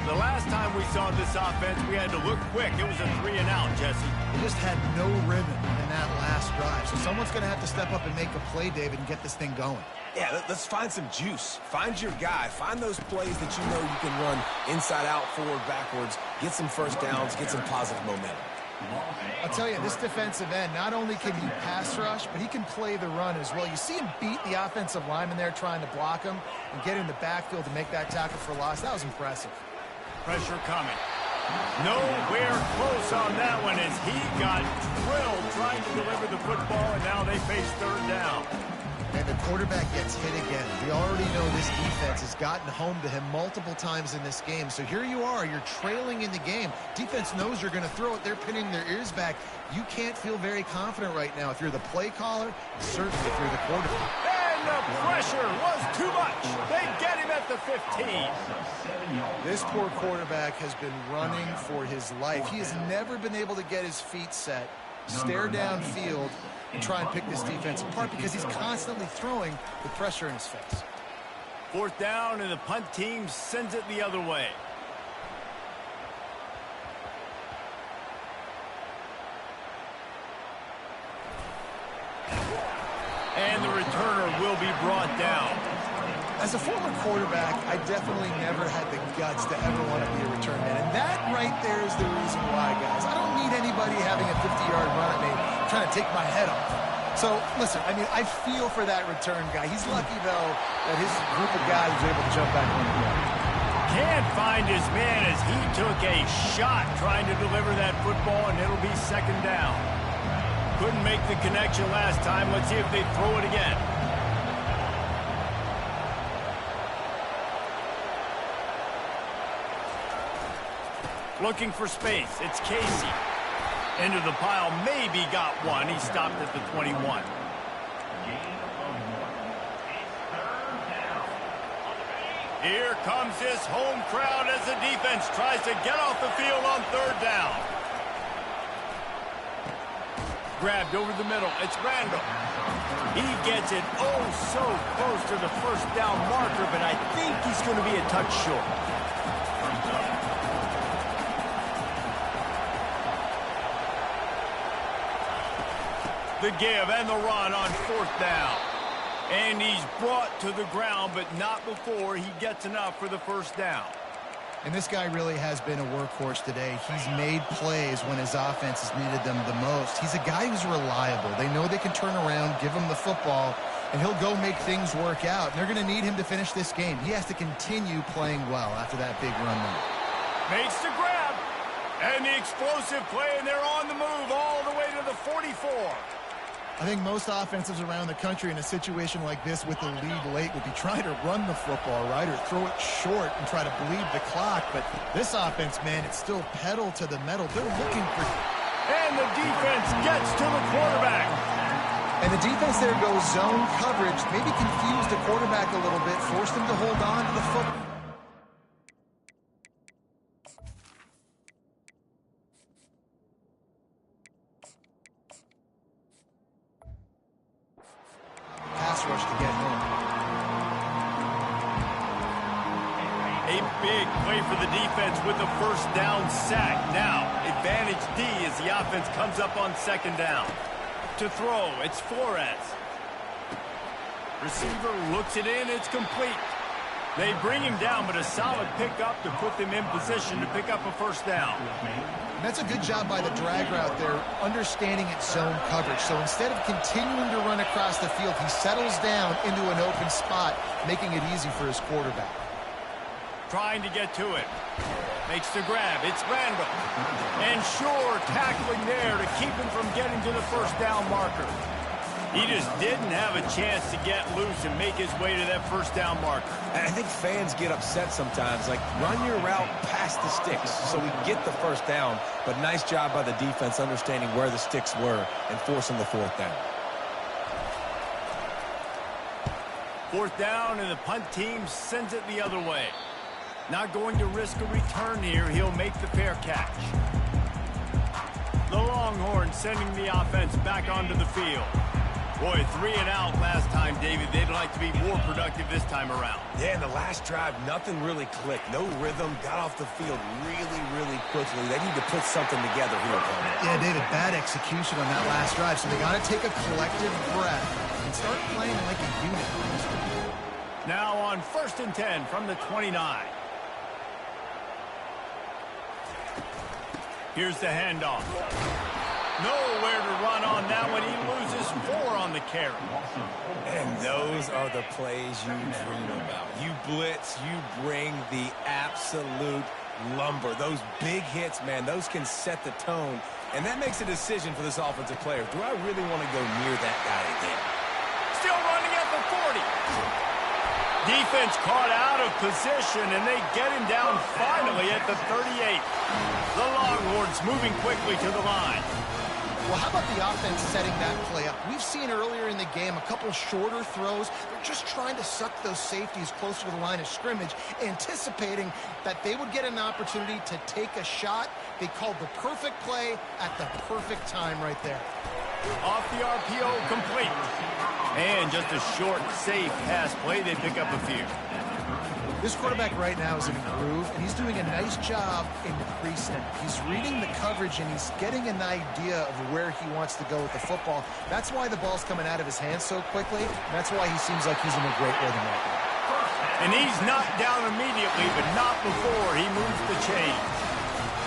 The last time we saw this offense, we had to look quick. It was a 3-and-out, Jesse. They just had no rhythm in that last drive. So someone's going to have to step up and make a play, David, and get this thing going. Yeah, let's find some juice. Find your guy. Find those plays that you know you can run inside out, forward, backwards. Get some first downs. Get some positive momentum. I'll tell you, this defensive end, not only can he pass rush, but he can play the run as well. You see him beat the offensive lineman there trying to block him and get in the backfield to make that tackle for loss. That was impressive. Pressure coming. Nowhere close on that one as he got drilled trying to deliver the football, and now they face third down. And the quarterback gets hit again. We already know this defense has gotten home to him multiple times in this game. So here you are, you're trailing in the game. Defense knows you're going to throw it. They're pinning their ears back. You can't feel very confident right now if you're the play caller, certainly if you're the quarterback. And the pressure was too much. They get him at the 15. This poor quarterback has been running for his life. He has never been able to get his feet set, stare downfield, and try and pick this defense apart because he's constantly throwing with pressure in his face. Fourth down, and the punt team sends it the other way. And the returner will be brought down. As a former quarterback, I definitely never had the guts to ever want to be a return man. And that right there is the reason why, guys. I don't need anybody having a 50-yard run at me trying to take my head off. So, listen, I mean, I feel for that return guy. He's lucky, though, that his group of guys was able to jump back on the field. Can't find his man as he took a shot trying to deliver that football, and it'll be second down. Couldn't make the connection last time. Let's see if they throw it again. Looking for space. It's Casey. Into the pile. Maybe got one. He stopped at the 21. Here comes this home crowd as the defense tries to get off the field on third down. Grabbed over the middle. It's Randall. He gets it oh so close to the first down marker, but I think he's going to be a touch short. The give and the run on fourth down. And he's brought to the ground, but not before he gets enough for the first down. And this guy really has been a workhorse today. He's made plays when his offense has needed them the most. He's a guy who's reliable. They know they can turn around, give him the football, and he'll go make things work out. And they're going to need him to finish this game. He has to continue playing well after that big run there. Makes the grab. And the explosive play, and they're on the move all the way to the 44. I think most offenses around the country in a situation like this with the lead late would be trying to run the football, right, or throw it short and try to bleed the clock. But this offense, man, it's still pedal to the metal. They're looking for... And the defense gets to the quarterback. And the defense there goes zone coverage, maybe confused the quarterback a little bit, forced him to hold on to the football. Rush to get home. A big play for the defense with the first down sack. Now, advantage D as the offense comes up on second down. To throw, it's Flores. Receiver looks it in, it's complete. They bring him down, but a solid pickup to put them in position to pick up a first down. And that's a good job by the drag route there, understanding its zone coverage. So instead of continuing to run across the field, he settles down into an open spot, making it easy for his quarterback. Trying to get to it. Makes the grab. It's Randall. And sure, tackling there to keep him from getting to the first down marker. He just didn't have a chance to get loose and make his way to that first down marker. And I think fans get upset sometimes, like run your route past the sticks so we get the first down. But nice job by the defense understanding where the sticks were and forcing the fourth down. Fourth down, and the punt team sends it the other way. Not going to risk a return here. He'll make the fair catch. The Longhorns sending the offense back onto the field. Boy, 3 and out last time, David. They'd like to be more productive this time around. Yeah, in the last drive, nothing really clicked. No rhythm, got off the field really quickly. They need to put something together here. Yeah, David, bad execution on that last drive. So they got to take a collective breath and start playing like a unit. Now on 1st and 10 from the 29. Here's the handoff. Nowhere to run on that one. He loses 4 on the carry. And those are the plays you dream about. You blitz, you bring the absolute lumber. Those big hits, man, those can set the tone. And that makes a decision for this offensive player. Do I really want to go near that guy again? Still running at the 40. Defense caught out of position, and they get him down finally at the 38. The Longhorns moving quickly to the line. Well, how about the offense setting that play up? We've seen earlier in the game a couple shorter throws. They're just trying to suck those safeties closer to the line of scrimmage, anticipating that they would get an opportunity to take a shot. They called the perfect play at the perfect time right there. Off the RPO, complete. And just a short, safe pass play. They pick up a few. This quarterback right now is in a groove, and he's doing a nice job in pre-snap. He's reading the coverage, and he's getting an idea of where he wants to go with the football. That's why the ball's coming out of his hands so quickly. That's why he seems like he's in a great rhythm right now. And he's knocked down immediately, but not before he moves the chain.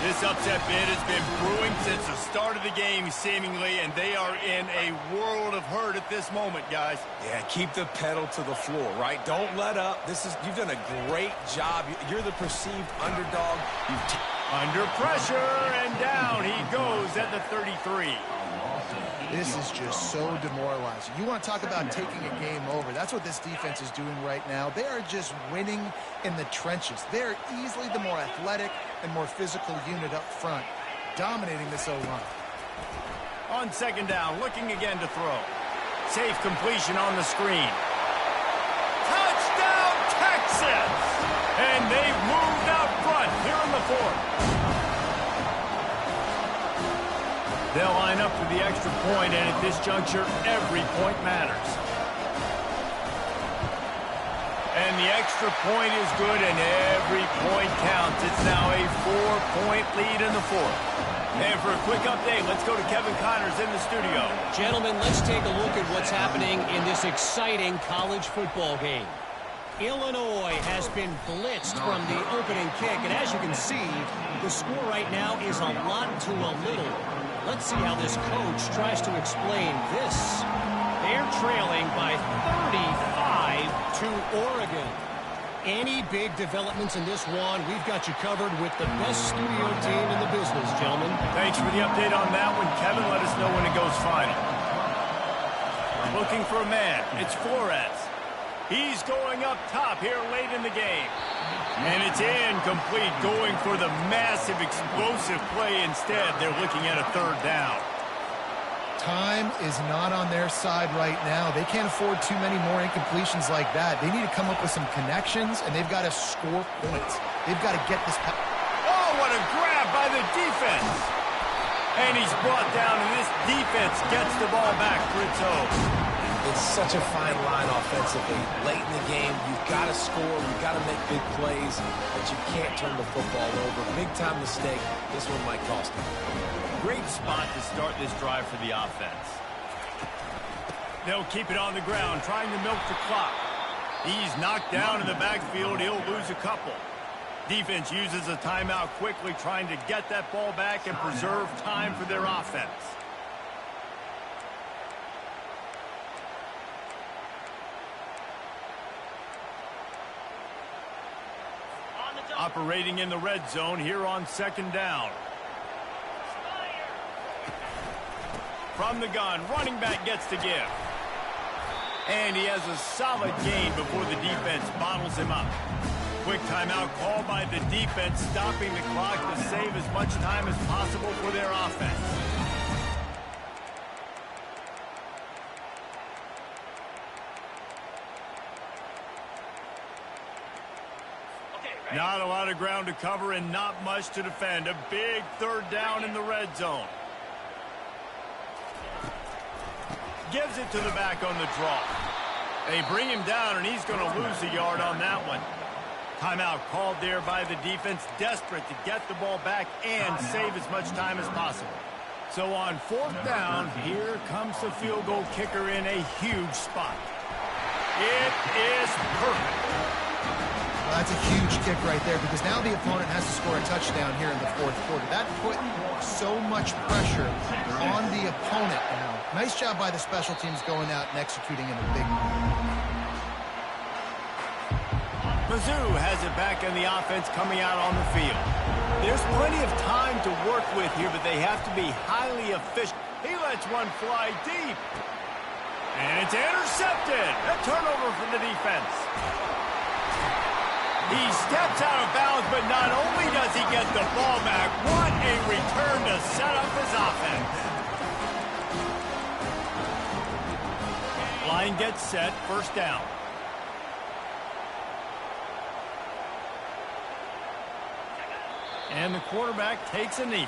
This upset bid has been brewing since the start of the game, seemingly, and they are in a world of hurt at this moment, guys. Yeah, keep the pedal to the floor, right? Don't let up. You've done a great job. You're the perceived underdog. Under pressure, and down he goes at the 33. This is just so demoralizing. You want to talk about taking a game over. That's what this defense is doing right now. They are just winning in the trenches. They're easily the more athletic and more physical unit up front, dominating this O-line. On second down, looking again to throw. Safe completion on the screen. Touchdown, Texas! And they've moved out front here in the fourth. They'll line up for the extra point, and at this juncture, every point matters. And the extra point is good, and every point counts. It's now a 4-point lead in the fourth. And for a quick update, let's go to Kevin Connors in the studio. Gentlemen, let's take a look at what's happening in this exciting college football game. Illinois has been blitzed from the opening kick, and as you can see, the score right now is a lot to a little. Let's see how this coach tries to explain this. They're trailing by 35 to Oregon. Any big developments in this one, we've got you covered with the best studio team in the business, gentlemen. Thanks for the update on that one, Kevin. Let us know when it goes final. Looking for a man. It's Flores. He's going up top here late in the game. And it's incomplete, going for the massive, explosive play instead. They're looking at a third down. Time is not on their side right now. They can't afford too many more incompletions like that. They need to come up with some connections, and they've got to score points. They've got to get this. Oh, what a grab by the defense. And he's brought down, and this defense gets the ball back for its own. It's such a fine line offensively. Late in the game, you've got to score, you've got to make big plays, but you can't turn the football over. Big-time mistake. This one might cost them. Great spot to start this drive for the offense. They'll keep it on the ground, trying to milk the clock. He's knocked down in the backfield. He'll lose a couple. Defense uses a timeout quickly, trying to get that ball back and preserve time for their offense. Operating in the red zone here on second down. From the gun, running back gets to give. And he has a solid gain before the defense bottles him up. Quick timeout called by the defense, stopping the clock to save as much time as possible for their offense. Not a lot of ground to cover and not much to defend. A big third down in the red zone. Gives it to the back on the draw. They bring him down, and he's going to lose a yard on that one. Timeout called there by the defense, desperate to get the ball back and save as much time as possible. So on fourth down, here comes the field goal kicker in a huge spot. It is perfect. Well, that's a huge kick right there, because now the opponent has to score a touchdown here in the fourth quarter. That put so much pressure on the opponent now. Nice job by the special teams going out and executing in a big way. Mizzou has it back in the offense coming out on the field. There's plenty of time to work with here, but they have to be highly efficient. He lets one fly deep. And it's intercepted. A turnover for the defense. He steps out of bounds, but not only does he get the ball back, what a return to set up his offense. Line gets set, first down. And the quarterback takes a knee.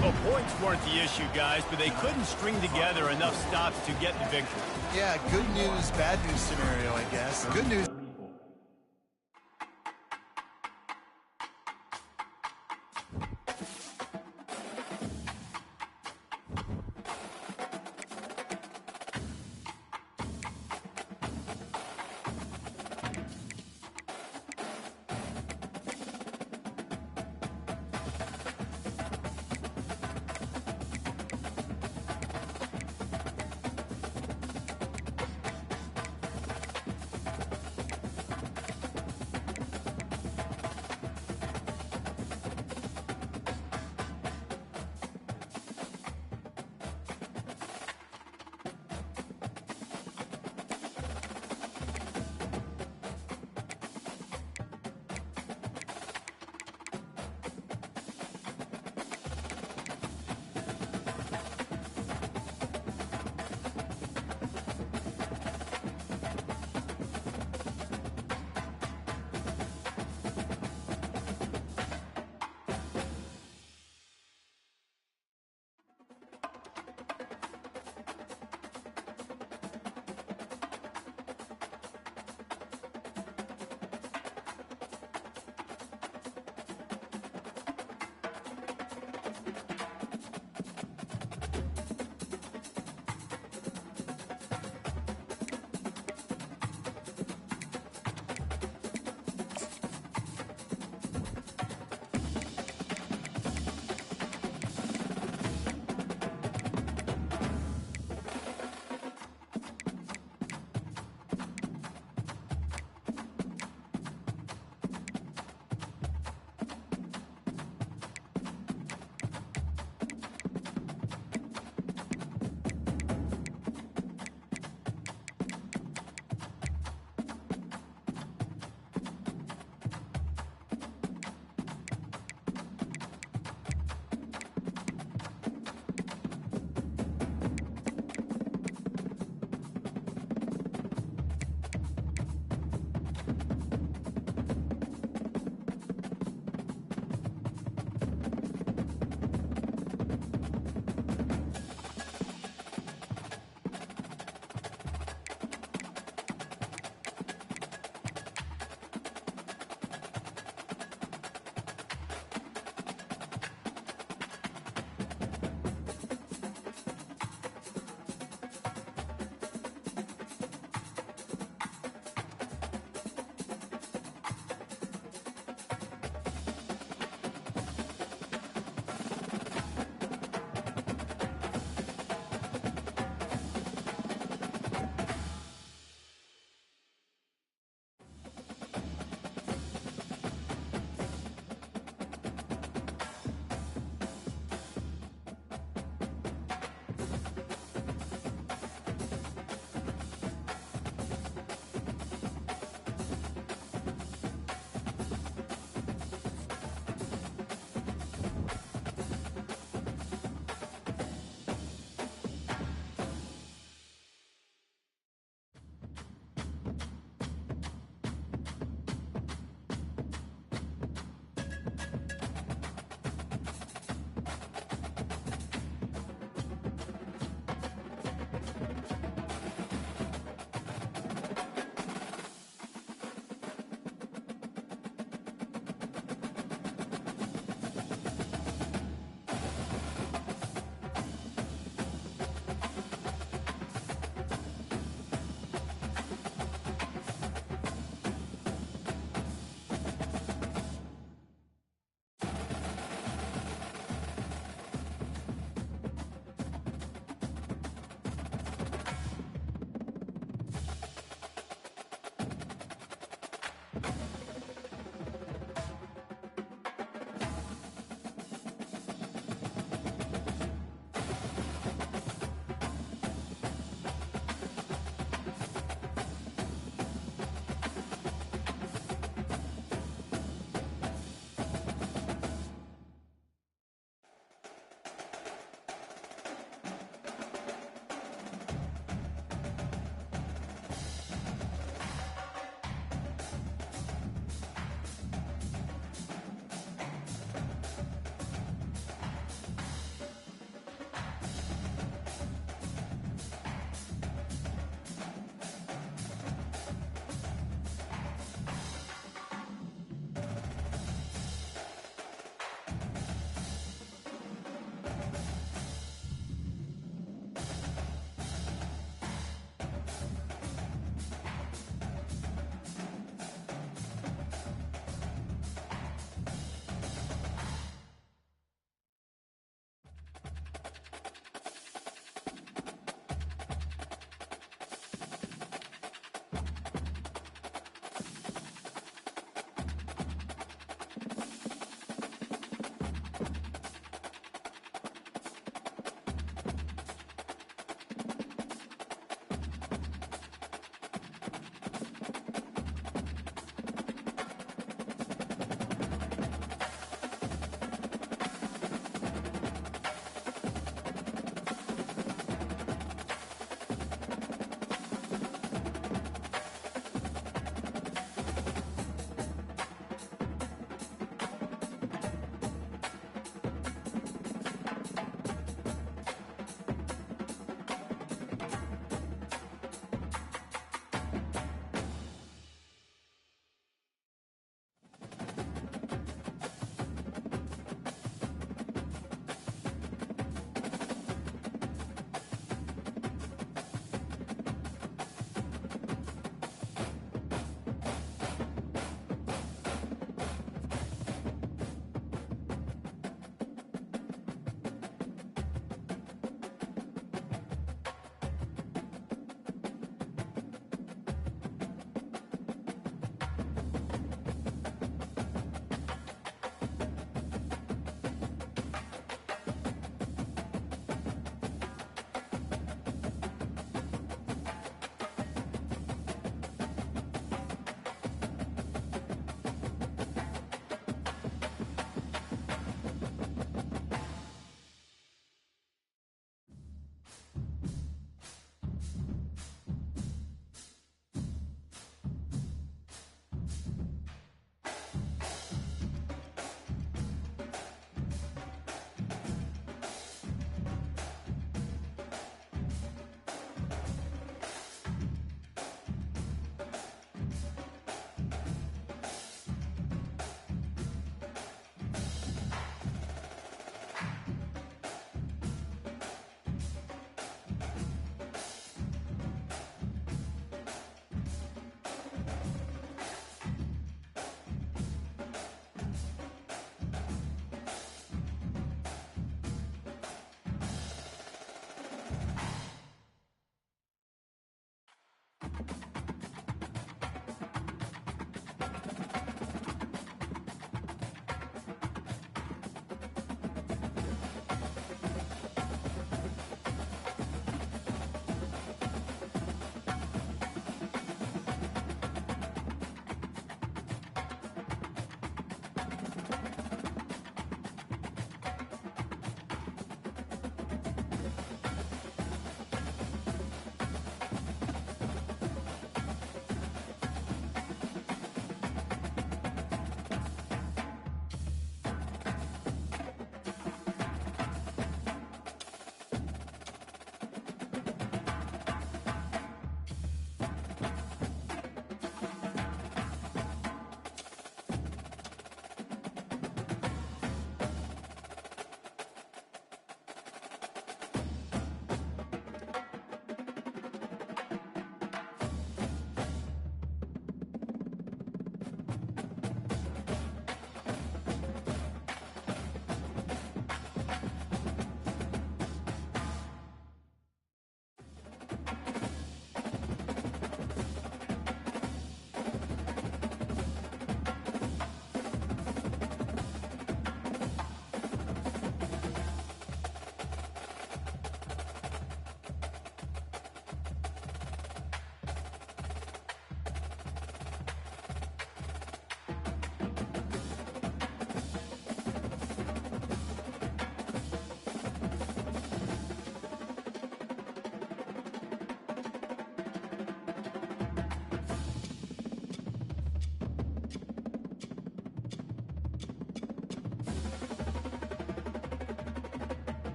Well, points weren't the issue, guys, but they couldn't string together enough stops to get the victory. Yeah, good news, bad news scenario, I guess. Good news.